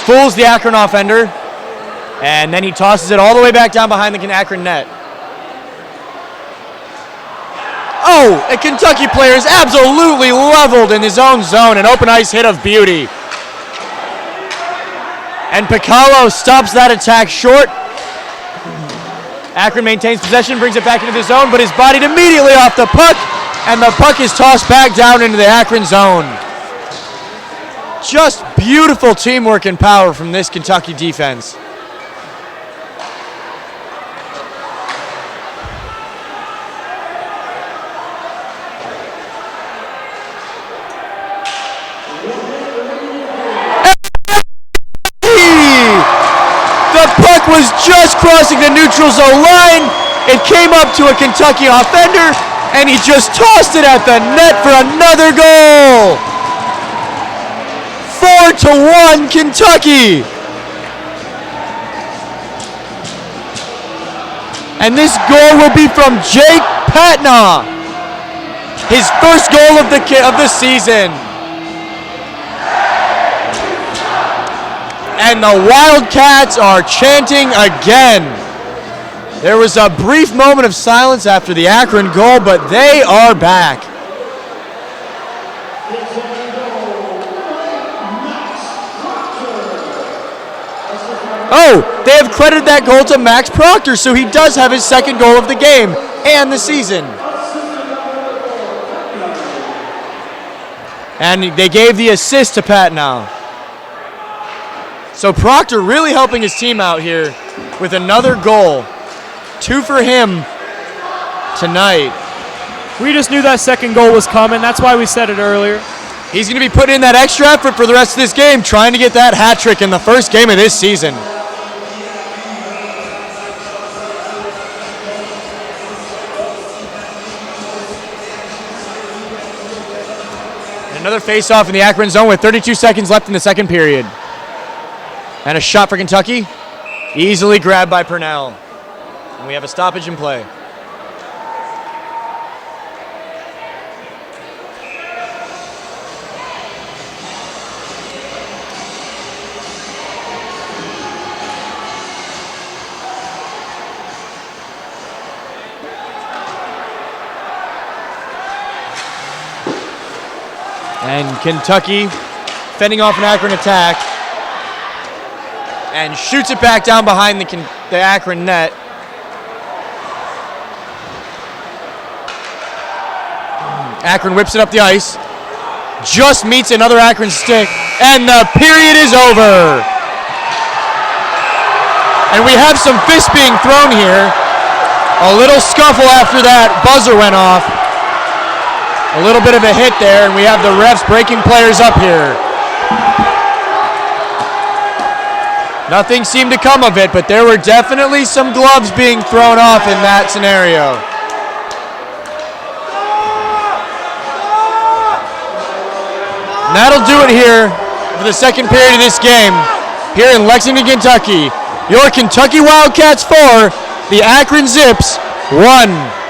fools the Akron offender. And then he tosses it all the way back down behind the Akron net. Oh, a Kentucky player is absolutely leveled in his own zone. An open ice hit of beauty. And Piccolo stops that attack short. Akron maintains possession, brings it back into the zone, but is bodied immediately off the puck, and the puck is tossed back down into the Akron zone. Just beautiful teamwork and power from this Kentucky defense. Was just crossing the neutral zone line. It came up to a Kentucky offender, and he just tossed it at the net for another goal. 4-1 Kentucky. And this goal will be from Jake Patnaugh, his first goal of the season. And the Wildcats are chanting again. There was a brief moment of silence after the Akron goal, but they are back. Oh, they have credited that goal to Max Proctor, so he does have his second goal of the game and the season. And they gave the assist to Patnaugh. So Proctor really helping his team out here with another goal. 2 for him tonight. We just knew that second goal was coming. That's why we said it earlier. He's going to be putting in that extra effort for the rest of this game, trying to get that hat trick in the first game of this season. Another face-off in the Akron zone with 32 seconds left in the second period. And a shot for Kentucky. Easily grabbed by Purnell. And we have a stoppage in play. And Kentucky fending off an Akron attack and shoots it back down behind the Akron net. Akron whips it up the ice, just meets another Akron stick, and the period is over. And we have some fists being thrown here. A little scuffle after that buzzer went off. A little bit of a hit there, and we have the refs breaking players up here. Nothing seemed to come of it, but there were definitely some gloves being thrown off in that scenario. And that'll do it here for the second period of this game here in Lexington, Kentucky. Your Kentucky Wildcats 4, the Akron Zips 1.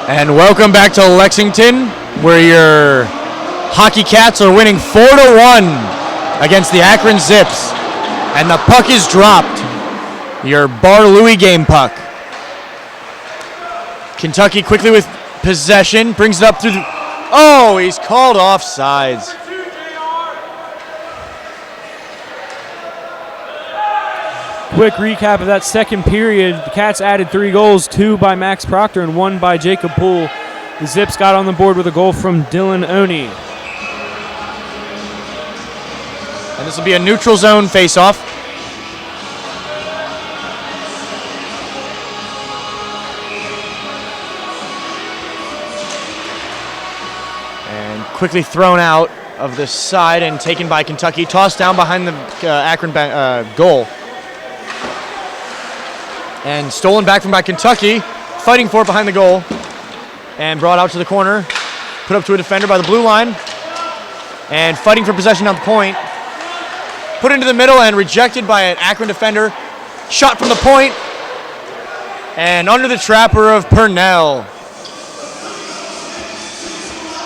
And welcome back to Lexington, where your Hockey Cats are winning 4-1 against the Akron Zips. And the puck is dropped. Your Bar Louie game puck. Kentucky quickly with possession, brings it up through the... Oh, he's called offsides. Quick recap of that second period. The Cats added 3 goals, 2 by Max Proctor and 1 by Jacob Poole. The Zips got on the board with a goal from Dylan Oney. And this will be a neutral zone face-off. And quickly thrown out of the side and taken by Kentucky. Tossed down behind the Akron goal. And stolen back from by Kentucky, fighting for it behind the goal. And brought out to the corner, put up to a defender by the blue line. And fighting for possession on the point. Put into the middle and rejected by an Akron defender. Shot from the point. And under the trapper of Purnell.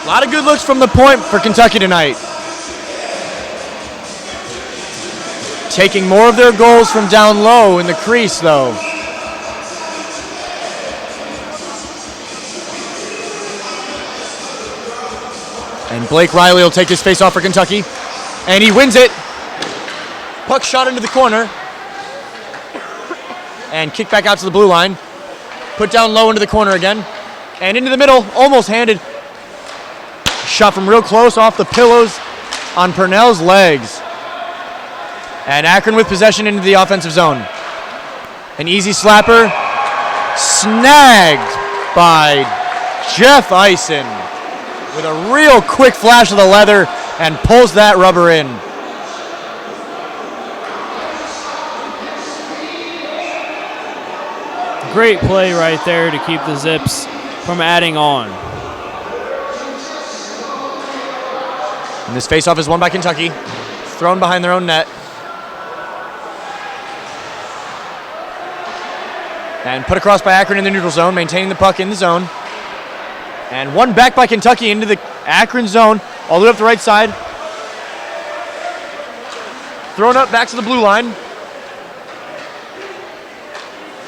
A lot of good looks from the point for Kentucky tonight. Taking more of their goals from down low in the crease, though. And Blake Riley will take this face off for Kentucky. And he wins it. Puck shot into the corner. And kicked back out to the blue line. Put down low into the corner again. And into the middle, almost handed. Shot from real close off the pillows on Purnell's legs. And Akron with possession into the offensive zone. An easy slapper. Snagged by Jeff Eisen. With a real quick flash of the leather and pulls that rubber in. Great play right there to keep the Zips from adding on. And this faceoff is won by Kentucky. Thrown behind their own net. And put across by Akron in the neutral zone, maintaining the puck in the zone. And one back by Kentucky into the Akron zone, all the way up the right side. Thrown up back to the blue line.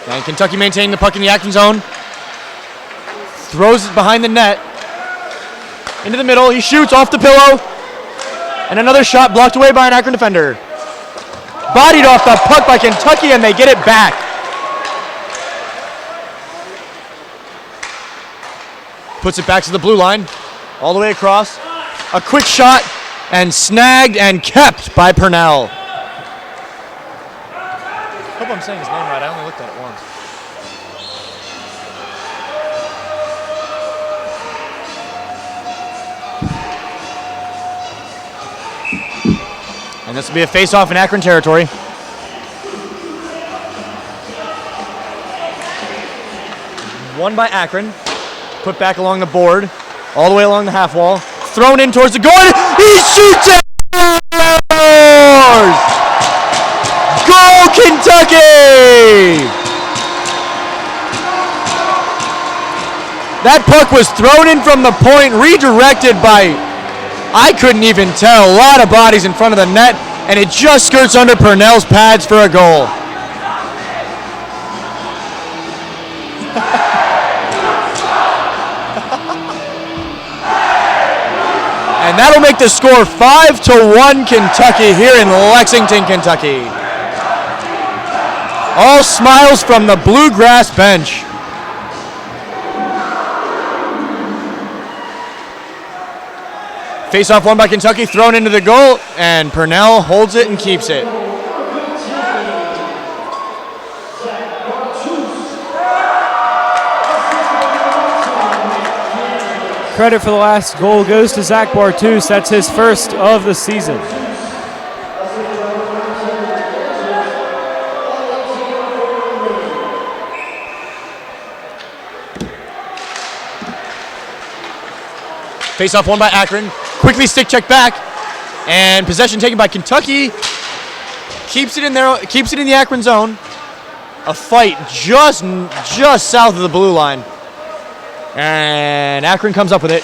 And Kentucky maintaining the puck in the Akron zone. Throws it behind the net. Into the middle, he shoots off the pillow. And another shot blocked away by an Akron defender. Bodied off the puck by Kentucky and they get it back. Puts it back to the blue line, all the way across. A quick shot, and snagged and kept by Purnell. Hope I'm saying his name right. I only looked at it once. And this will be a face-off in Akron territory. Won by Akron. Put back along the board, all the way along the half wall. Thrown in towards the goal. He shoots it! Goal, Kentucky! That puck was thrown in from the point, redirected by, I couldn't even tell, a lot of bodies in front of the net, and it just skirts under Purnell's pads for a goal. And that'll make the score 5-1 Kentucky here in Lexington, Kentucky. All smiles from the Bluegrass bench. Face-off won by Kentucky, thrown into the goal, and Purnell holds it and keeps it. Credit for the last goal goes to Zach Bartus. That's his first of the season. Face-off won by Akron. Quickly stick check back, and possession taken by Kentucky. Keeps it in there. Keeps it in the Akron zone. A fight just south of the blue line. And Akron comes up with it.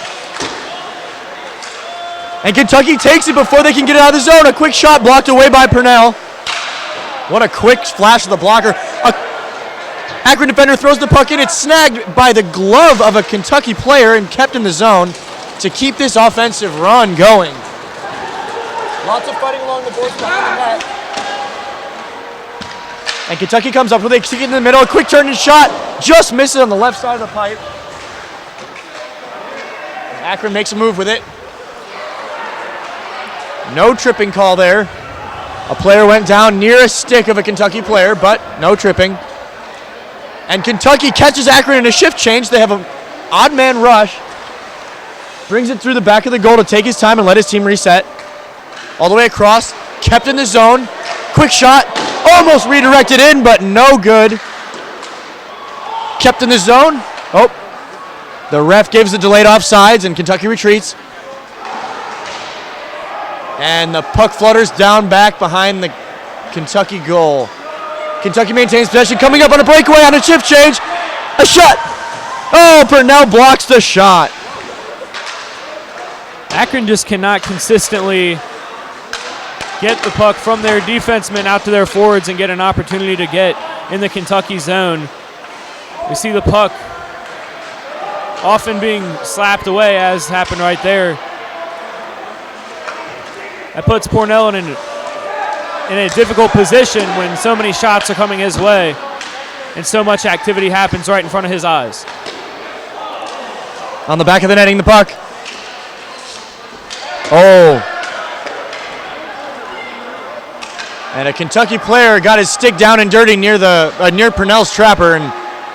And Kentucky takes it before they can get it out of the zone. A quick shot blocked away by Purnell. What a quick flash of the blocker. Akron defender throws the puck in. It's snagged by the glove of a Kentucky player and kept in the zone to keep this offensive run going. Lots of fighting along the boards behind the net. And Kentucky comes up with it, kick it in the middle, a quick turn and shot. Just misses on the left side of the pipe. Akron makes a move with it. No tripping call there. A player went down near a stick of a Kentucky player, but no tripping. And Kentucky catches Akron in a shift change. They have an odd man rush. Brings it through the back of the goal to take his time and let his team reset. All the way across, kept in the zone. Quick shot, almost redirected in, but no good. Kept in the zone. Oh, the ref gives the delayed offsides and Kentucky retreats. And the puck flutters down back behind the Kentucky goal. Kentucky maintains possession, coming up on a breakaway on a shift change. A shot. Oh, Purnell blocks the shot. Akron just cannot consistently get the puck from their defensemen out to their forwards and get an opportunity to get in the Kentucky zone. We see the puck often being slapped away, as happened right there. That puts Purnell in a difficult position when so many shots are coming his way and so much activity happens right in front of his eyes. On the back of the netting, the puck. Oh. And a Kentucky player got his stick down and dirty near Purnell's trapper, and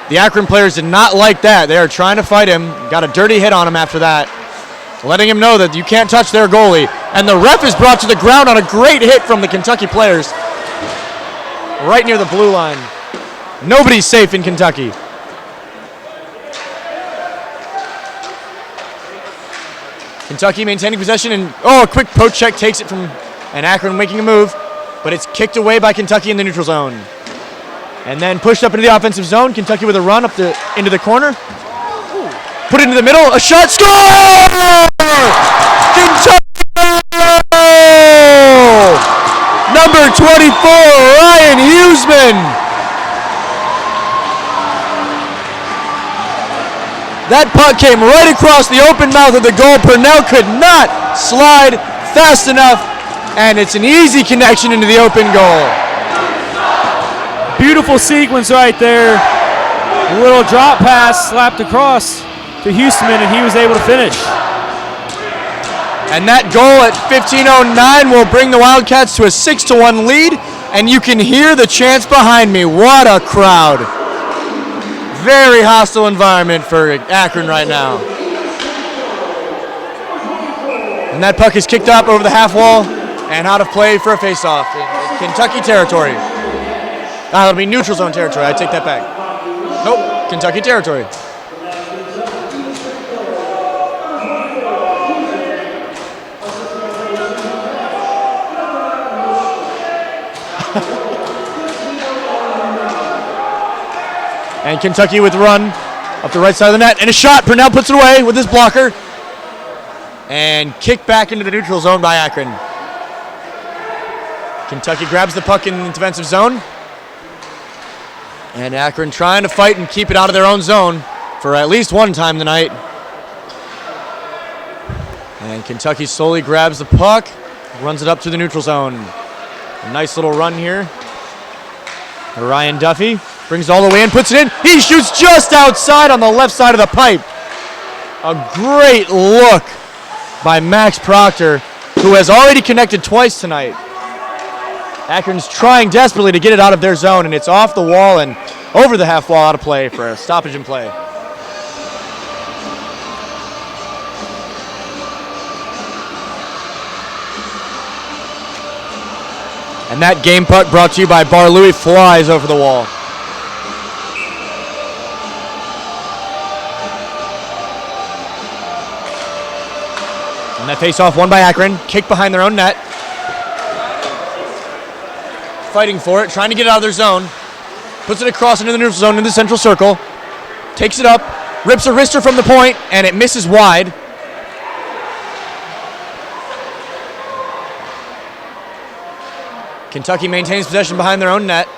the Akron players did not like that. They are trying to fight him. Got a dirty hit on him after that, letting him know that you can't touch their goalie. And the ref is brought to the ground on a great hit from the Kentucky players right near the blue line. Nobody's safe in Kentucky. Kentucky maintaining possession, and a quick poke check takes it from, and Akron making a move, but it's kicked away by Kentucky in the neutral zone. And then pushed up into the offensive zone. Kentucky with a run up into the corner. Put it into the middle, a shot, score! Kentucky! Number 24, Ryan Huseman. That puck came right across the open mouth of the goal. Purnell could not slide fast enough, and it's an easy connection into the open goal. Beautiful sequence right there. A little drop pass slapped across to Huseman, and he was able to finish. And that goal at 15:09 will bring the Wildcats to a 6-1 lead, and you can hear the chants behind me. What a crowd. Very hostile environment for Akron right now. And that puck is kicked up over the half wall and out of play for a face-off in Kentucky territory. That'll be neutral zone territory. I take that back. Nope, Kentucky territory. And Kentucky with the run up the right side of the net. And a shot. Purnell puts it away with his blocker. And kicked back into the neutral zone by Akron. Kentucky grabs the puck in the defensive zone. And Akron trying to fight and keep it out of their own zone for at least one time tonight. And Kentucky slowly grabs the puck, runs it up to the neutral zone. A nice little run here. Ryan Duffy brings it all the way in, puts it in. He shoots just outside on the left side of the pipe. A great look by Max Proctor, who has already connected twice tonight. Akron's trying desperately to get it out of their zone, and it's off the wall and over the half wall out of play for a stoppage in play. And that game puck brought to you by Bar Louie flies over the wall. And that face-off won by Akron, kicked behind their own net. Fighting for it, trying to get it out of their zone. Puts it across into the neutral zone in the central circle. Takes it up, rips a wrister from the point, and it misses wide. Kentucky maintains possession behind their own net.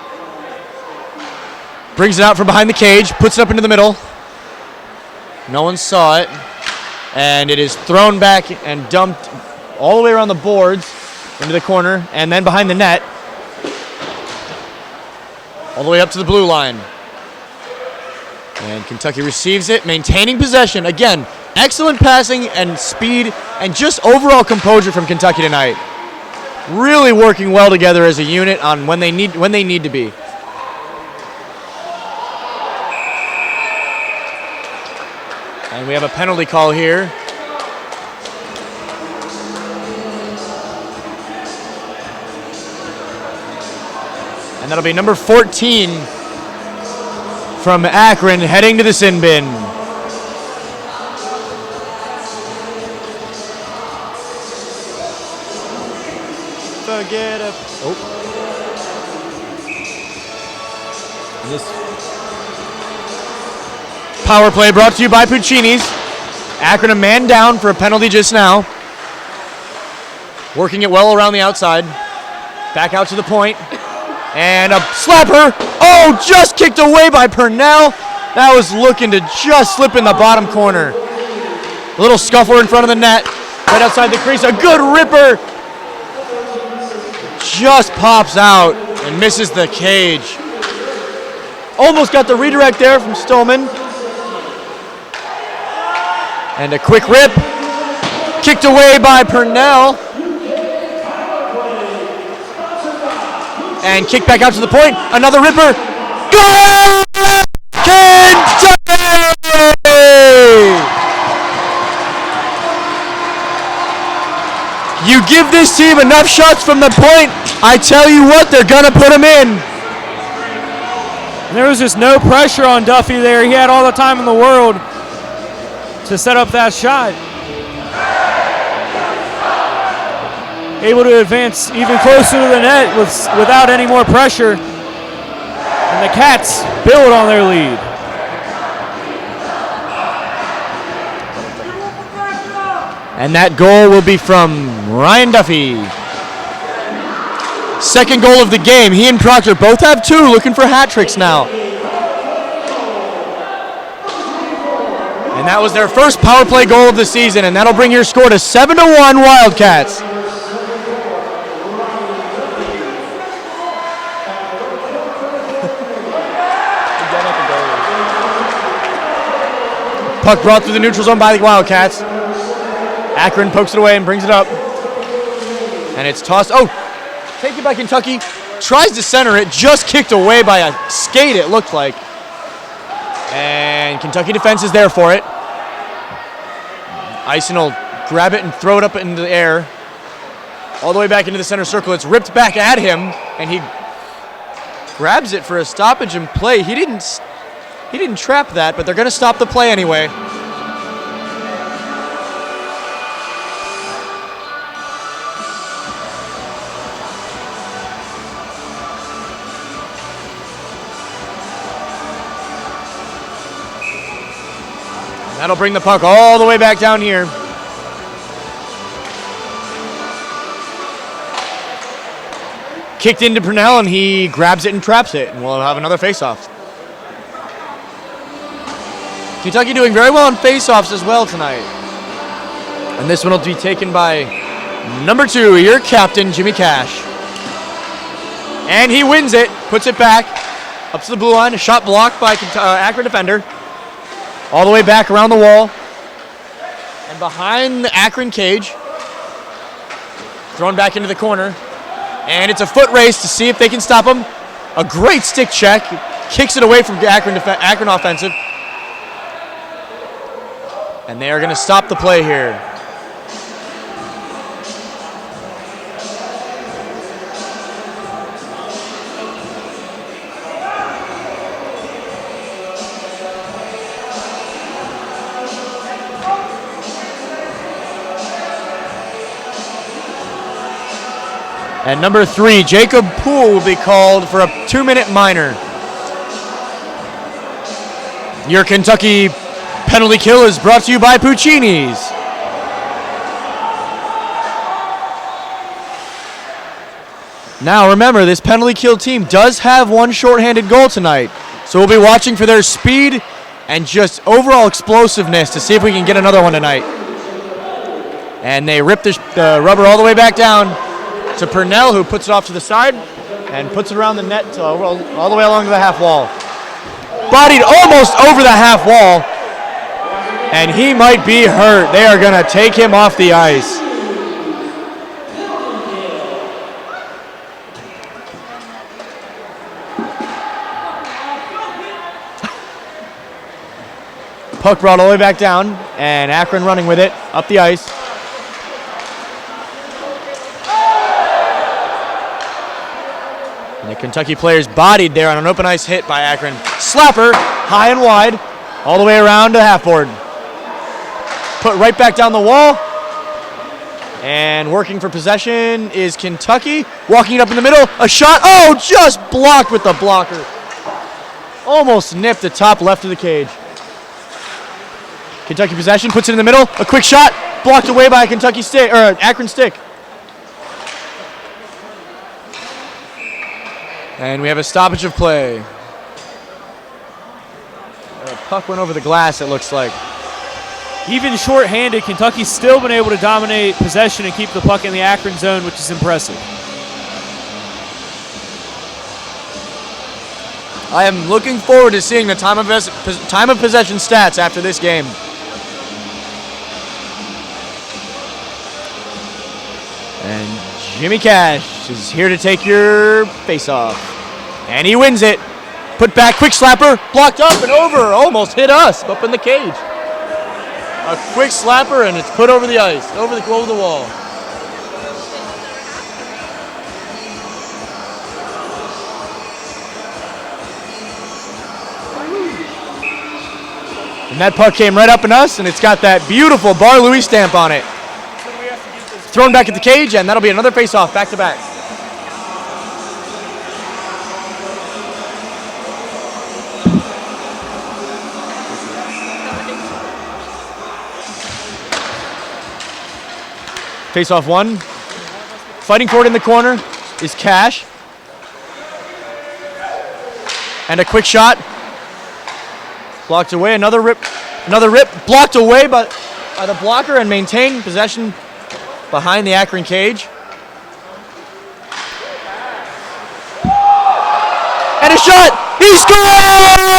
Brings it out from behind the cage, puts it up into the middle. No one saw it. And it is thrown back and dumped all the way around the boards into the corner and then behind the net. All the way up to the blue line. And Kentucky receives it, maintaining possession. Again, excellent passing and speed and just overall composure from Kentucky tonight. Really working well together as a unit on when they need to be. And we have a penalty call here. And that'll be number 14 from Akron heading to the sin bin. Forget it. Oh. And this power play brought to you by Puccini's. Akron a man down for a penalty just now. Working it well around the outside. Back out to the point. And a slapper. Oh, just kicked away by Purnell. That was looking to just slip in the bottom corner. A little scuffler in front of the net. Right outside the crease. A good ripper. Just pops out and misses the cage. Almost got the redirect there from Stolman. And a quick rip. Kicked away by Purnell. And kicked back out to the point. Another ripper. Goal! Kentucky! You give this team enough shots from the point, I tell you what, they're going to put them in. There was just no pressure on Duffy there. He had all the time in the world to set up that shot. Able to advance even closer to the net without any more pressure. And the Cats build on their lead. And that goal will be from Ryan Duffy. Second goal of the game. He and Proctor both have two, looking for hat tricks now. And that was their first power play goal of the season, and that'll bring your score to 7-1 Wildcats. Puck brought through the neutral zone by the Wildcats. Akron pokes it away and brings it up. And it's tossed. Oh, taken by Kentucky. Tries to center it. Just kicked away by a skate, it looked like. And Kentucky defense is there for it. Ison will grab it and throw it up into the air. All the way back into the center circle. It's ripped back at him. And he grabs it for a stoppage and play. He didn't trap that, but they're going to stop the play anyway. That'll bring the puck all the way back down here. Kicked into Purnell, and he grabs it and traps it, and we'll have another face-off. Kentucky doing very well on face-offs as well tonight. And this one will be taken by number 2, your captain, Jimmy Cash. And he wins it, puts it back up to the blue line. A shot blocked by Akron defender. All the way back around the wall. And behind the Akron cage. Thrown back into the corner. And it's a foot race to see if they can stop him. A great stick check. Kicks it away from Akron offensive. And they are going to stop the play here. And number 3, Jacob Poole, will be called for a 2-minute minor. Your Kentucky penalty kill is brought to you by Puccini's. Now remember, this penalty kill team does have one shorthanded goal tonight, so we'll be watching for their speed and just overall explosiveness to see if we can get another one tonight. And they rip the rubber all the way back down to Purnell, who puts it off to the side and puts it around the net all the way along the half wall. Bodied almost over the half wall, and he might be hurt. They are going to take him off the ice. Puck brought all the way back down, and Akron running with it up the ice. And the Kentucky players bodied there on an open ice hit by Akron. Slapper, high and wide, all the way around to the half board. Put right back down the wall. And working for possession is Kentucky. Walking it up in the middle, a shot. Oh, just blocked with the blocker. Almost nipped the top left of the cage. Kentucky possession, puts it in the middle, a quick shot, blocked away by a Kentucky stick, or Akron stick. And we have a stoppage of play. The puck went over the glass, it looks like. Even short-handed, Kentucky's still been able to dominate possession and keep the puck in the Akron zone, which is impressive. I am looking forward to seeing the time of possession stats after this game. And Jimmy Cash is here to take your face-off. And he wins it. Put back, quick slapper, blocked up and over. Almost hit us up in the cage. A quick slapper, and it's put over the ice, over the wall. And that puck came right up in us, and it's got that beautiful Bar Louis stamp on it. Thrown back at the cage, and that'll be another face-off, back-to-back. Face-off one. Fighting for it in the corner is Cash. And a quick shot. Blocked away, another rip, blocked away by the blocker and maintained possession behind the Akron cage. And a shot, he scores!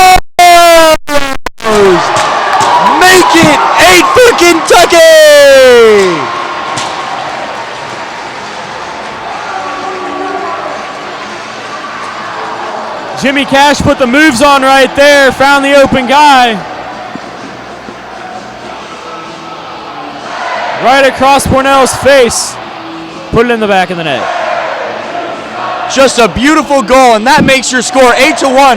Make it 8 for Kentucky! Jimmy Cash put the moves on right there, found the open guy. Right across Purnell's face, put it in the back of the net. Just a beautiful goal, and that makes your score 8-1.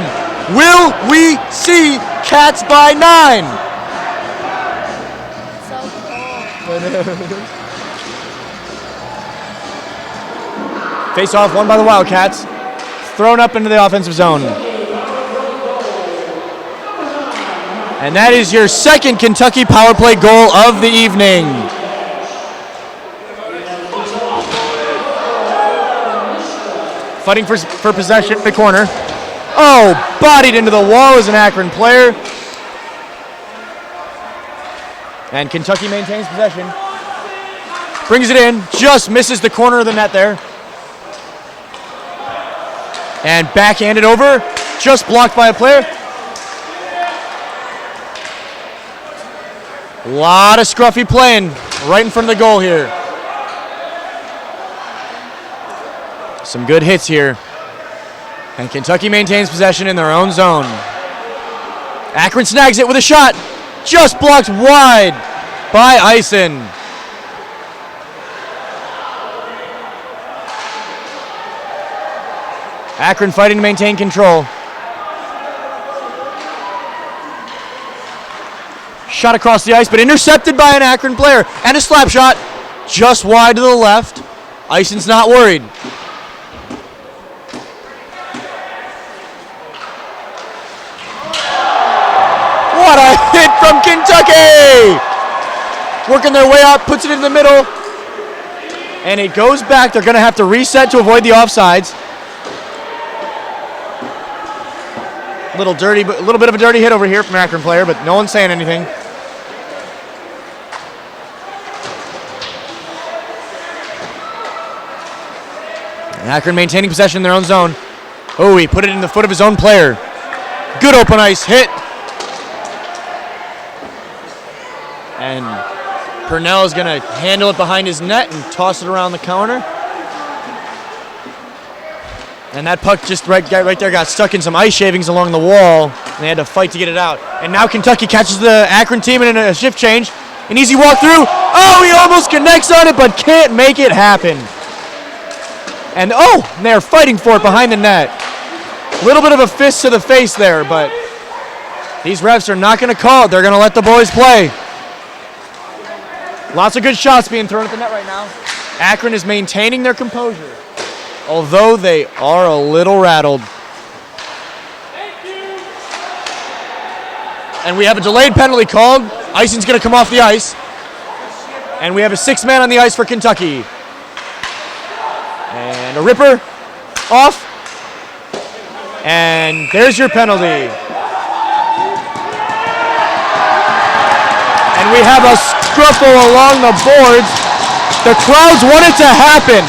Will we see Cats by 9? Face off, won by the Wildcats. Thrown up into the offensive zone. And that is your second Kentucky power play goal of the evening. Fighting for possession in the corner. Oh, bodied into the wall as an Akron player. And Kentucky maintains possession. Brings it in, just misses the corner of the net there. And backhanded over, just blocked by a player. A lot of scruffy playing right in front of the goal here. Some good hits here. And Kentucky maintains possession in their own zone. Akron snags it with a shot. Just blocked wide by Eisen. Akron fighting to maintain control. Shot across the ice, but intercepted by an Akron player. And a slap shot just wide to the left. Eisen's not worried. What a hit from Kentucky. Working their way up, puts it in the middle. And it goes back. They're going to have to reset to avoid the offsides. A little bit of a dirty hit over here from an Akron player, but no one's saying anything. Akron maintaining possession in their own zone. Oh, he put it in the foot of his own player. Good open ice hit. And Purnell is going to handle it behind his net and toss it around the counter. And that puck just right there got stuck in some ice shavings along the wall. And they had to fight to get it out. And now Kentucky catches the Akron team in a shift change. An easy walk through. Oh, he almost connects on it, but can't make it happen. And they're fighting for it behind the net. A little bit of a fist to the face there, but these refs are not going to call it. They're going to let the boys play. Lots of good shots being thrown at the net right now. Akron is maintaining their composure, although they are a little rattled. And we have a delayed penalty called. Icing's going to come off the ice. And we have a 6-man on the ice for Kentucky. And a ripper off. And there's your penalty. And we have a scuffle along the boards. The crowds want it to happen.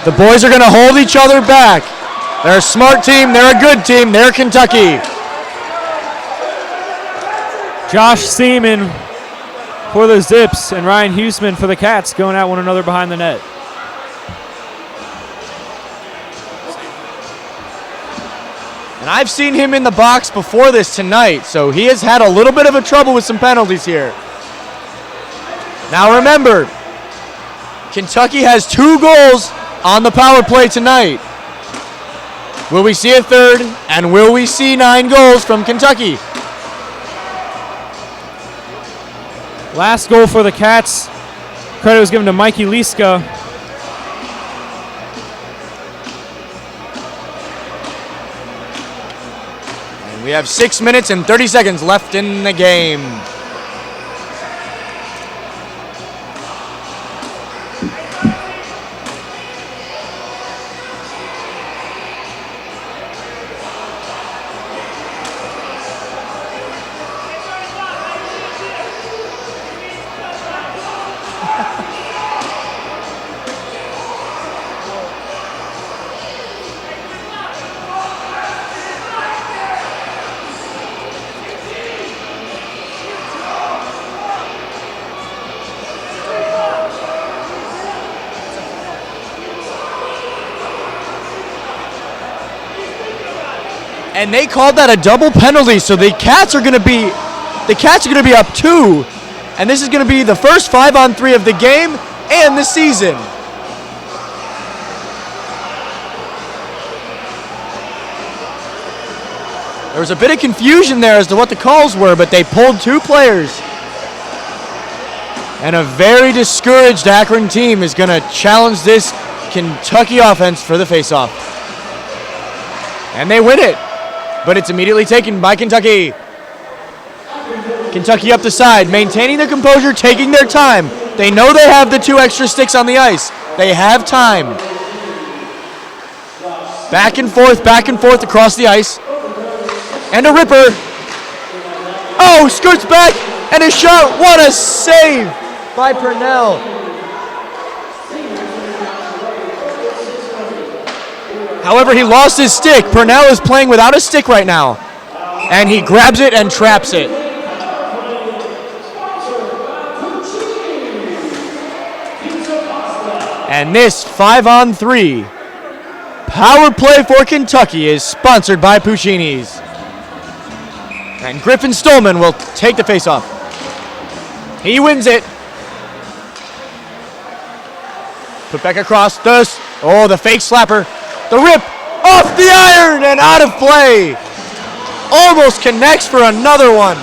The boys are going to hold each other back. They're a smart team. They're a good team. They're Kentucky. Josh Seaman for the Zips and Ryan Huseman for the Cats going at one another behind the net. And I've seen him in the box before this tonight, so he has had a little bit of a trouble with some penalties here. Now remember, Kentucky has 2 goals on the power play tonight. Will we see a third, and will we see 9 goals from Kentucky? Last goal for the Cats. Credit was given to Mikey Liska. And we have 6 minutes and 30 seconds left in the game. And they called that a double penalty, so the Cats are going to be up 2, and this is going to be the first 5-on-3 of the game and the season. There was a bit of confusion there as to what the calls were, but they pulled 2 players. And a very discouraged Akron team is going to challenge this Kentucky offense for the faceoff. And they win it. But it's immediately taken by Kentucky. Kentucky up the side, maintaining their composure, taking their time. They know they have the 2 extra sticks on the ice. They have time. Back and forth across the ice. And a ripper. Oh, skirts back, and a shot. What a save by Purnell. However, he lost his stick. Purnell is playing without a stick right now. And he grabs it and traps it. And this 5-on-3 power play for Kentucky is sponsored by Puccini's. And Griffin Stolman will take the faceoff. He wins it. Put back across. The fake slapper. The rip off the iron and out of play. Almost connects for another one.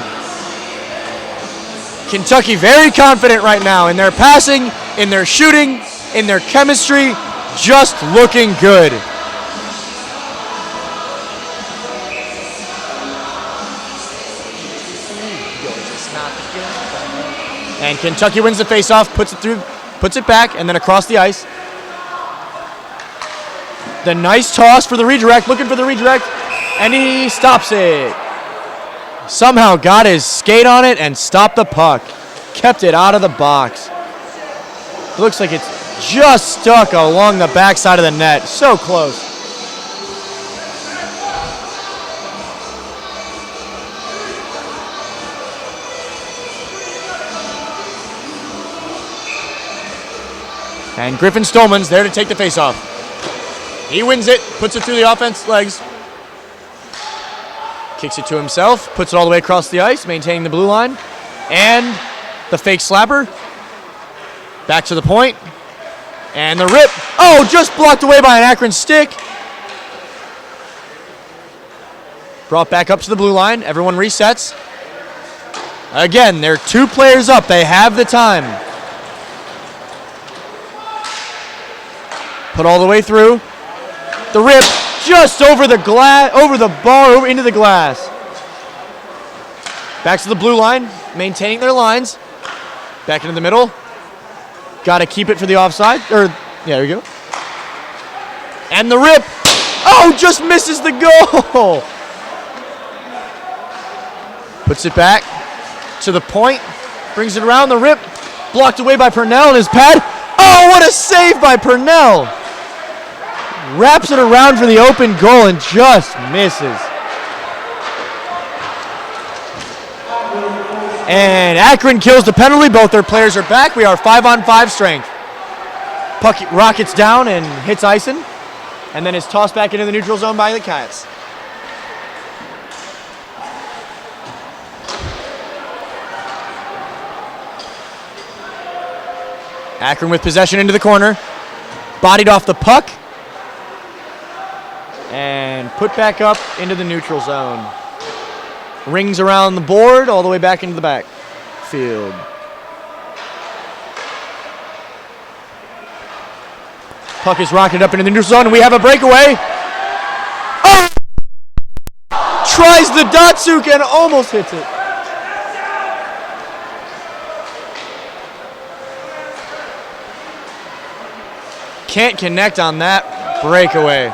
Kentucky very confident right now in their passing, in their shooting, in their chemistry, just looking good. And Kentucky wins the faceoff, puts it back, and then across the ice. The nice toss for the redirect, looking for the redirect, and he stops it. Somehow got his skate on it and stopped the puck. Kept it out of the box. Looks like it's just stuck along the backside of the net. So close. And Griffin Stolman's there to take the faceoff. He wins it, puts it through the offense legs. Kicks it to himself, puts it all the way across the ice, maintaining the blue line. And the fake slapper. Back to the point. And the rip. Oh, just blocked away by an Akron stick. Brought back up to the blue line. Everyone resets. Again, they're 2 players up. They have the time. Put all the way through. The rip just over the glass, over the bar, over into the glass. Back to the blue line, maintaining their lines. Back into the middle. Got to keep it for the offside. Yeah, there you go. And the rip. Oh, just misses the goal. Puts it back to the point. Brings it around the rip. Blocked away by Purnell in his pad. Oh, what a save by Purnell. Wraps it around for the open goal and just misses. And Akron kills the penalty. Both their players are back. We are 5-on-5 strength. Puck rockets down and hits icing, and then is tossed back into the neutral zone by the Cats. Akron with possession into the corner. Bodied off the puck. And put back up into the neutral zone. Rings around the board all the way back into the backfield. Puck is rocketed up into the neutral zone, and we have a breakaway. Oh! Tries the Datsuk and almost hits it. Can't connect on that breakaway.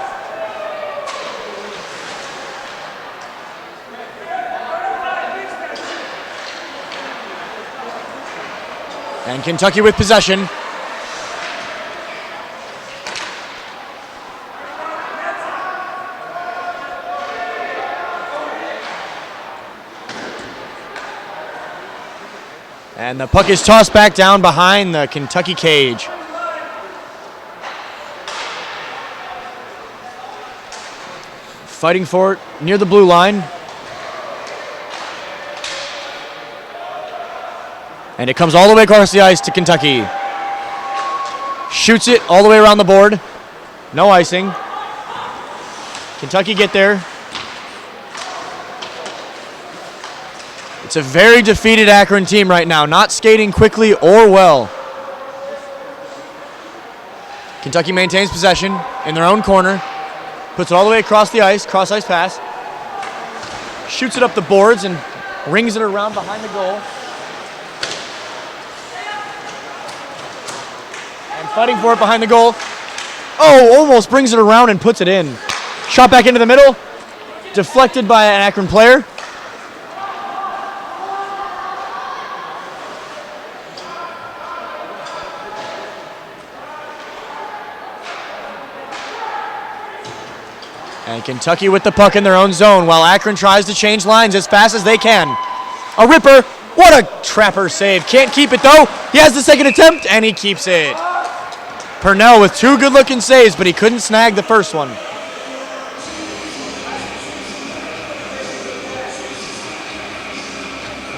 And Kentucky with possession. And the puck is tossed back down behind the Kentucky cage. Fighting for it near the blue line. And it comes all the way across the ice to Kentucky. Shoots it all the way around the board. No icing. Kentucky get there. It's a very defeated Akron team right now, not skating quickly or well. Kentucky maintains possession in their own corner. Puts it all the way across the ice, cross ice pass. Shoots it up the boards and rings it around behind the goal. And fighting for it behind the goal. Oh, almost brings it around and puts it in. Shot back into the middle. Deflected by an Akron player. And Kentucky with the puck in their own zone while Akron tries to change lines as fast as they can. A ripper. What a trapper save. Can't keep it though. He has the second attempt and he keeps it. Purnell with two good-looking saves, but he couldn't snag the first one. With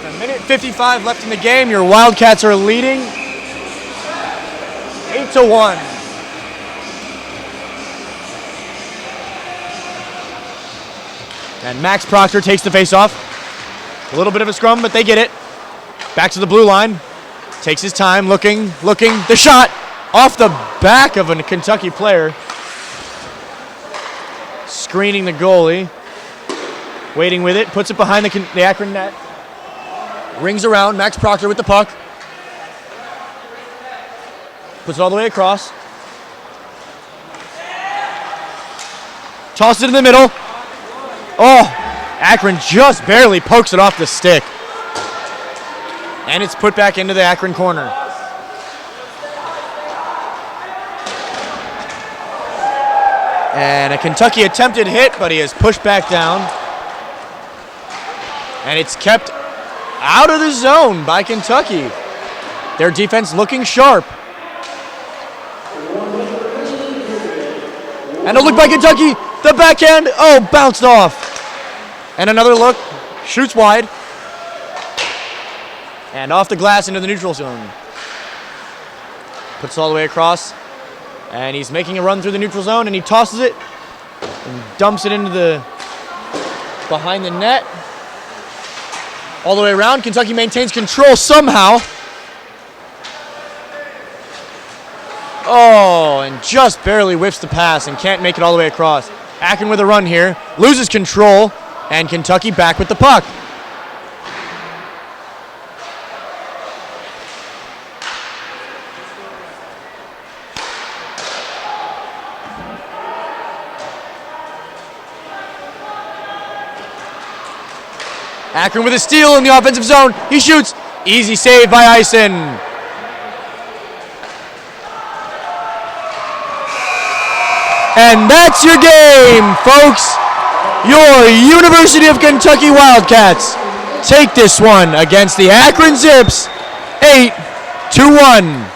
a minute 55 left in the game, your Wildcats are leading 8-1. And Max Proctor takes the faceoff. A little bit of a scrum, but they get it. Back to the blue line. Takes his time, looking. The shot off the back of a Kentucky player. Screening the goalie. Waiting with it. Puts it behind the Akron net. Rings around. Max Proctor with the puck. Puts it all the way across. Tosses it in the middle. Oh, Akron just barely pokes it off the stick. And it's put back into the Akron corner. And a Kentucky attempted hit, but he is pushed back down. And it's kept out of the zone by Kentucky. Their defense looking sharp. And a look by Kentucky. The backhand, oh, bounced off. And another look, shoots wide. And off the glass into the neutral zone. Puts it all the way across. And he's making a run through the neutral zone, and he tosses it and dumps it into the behind the net. All the way around, Kentucky maintains control somehow. Oh, and just barely whiffs the pass and can't make it all the way across. Akron with a run here, loses control, and Kentucky back with the puck. Akron with a steal in the offensive zone. He shoots. Easy save by Eisen. And that's your game, folks. Your University of Kentucky Wildcats take this one against the Akron Zips 8-1.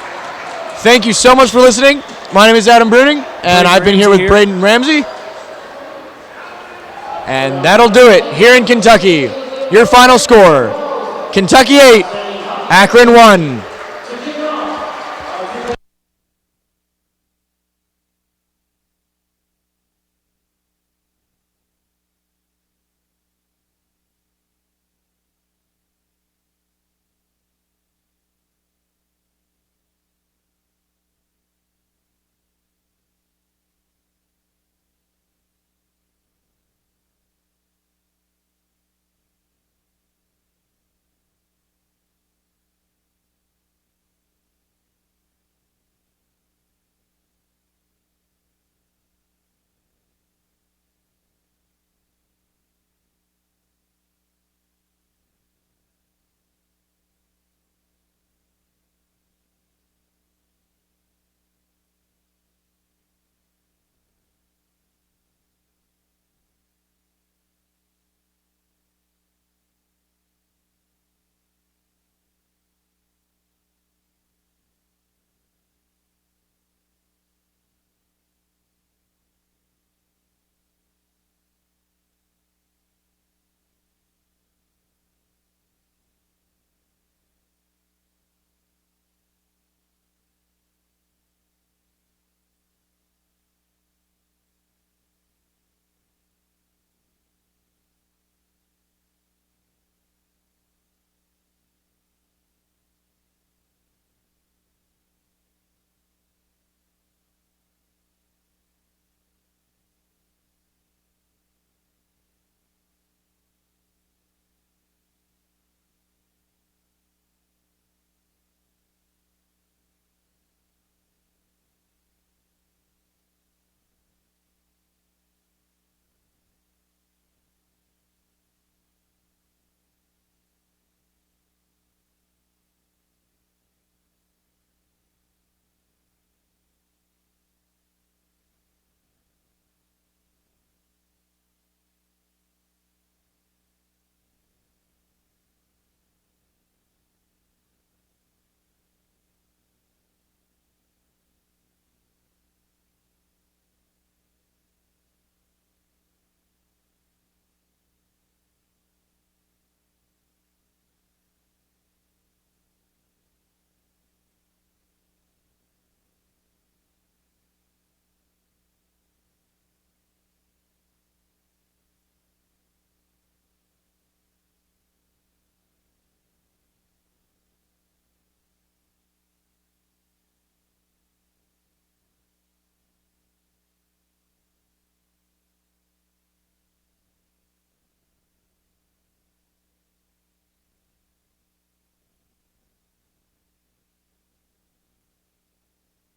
Thank you so much for listening. My name is Adam Bruning, and I've been here with Braden Ramsey. And that'll do it here in Kentucky. Your final score, Kentucky 8, Akron 1.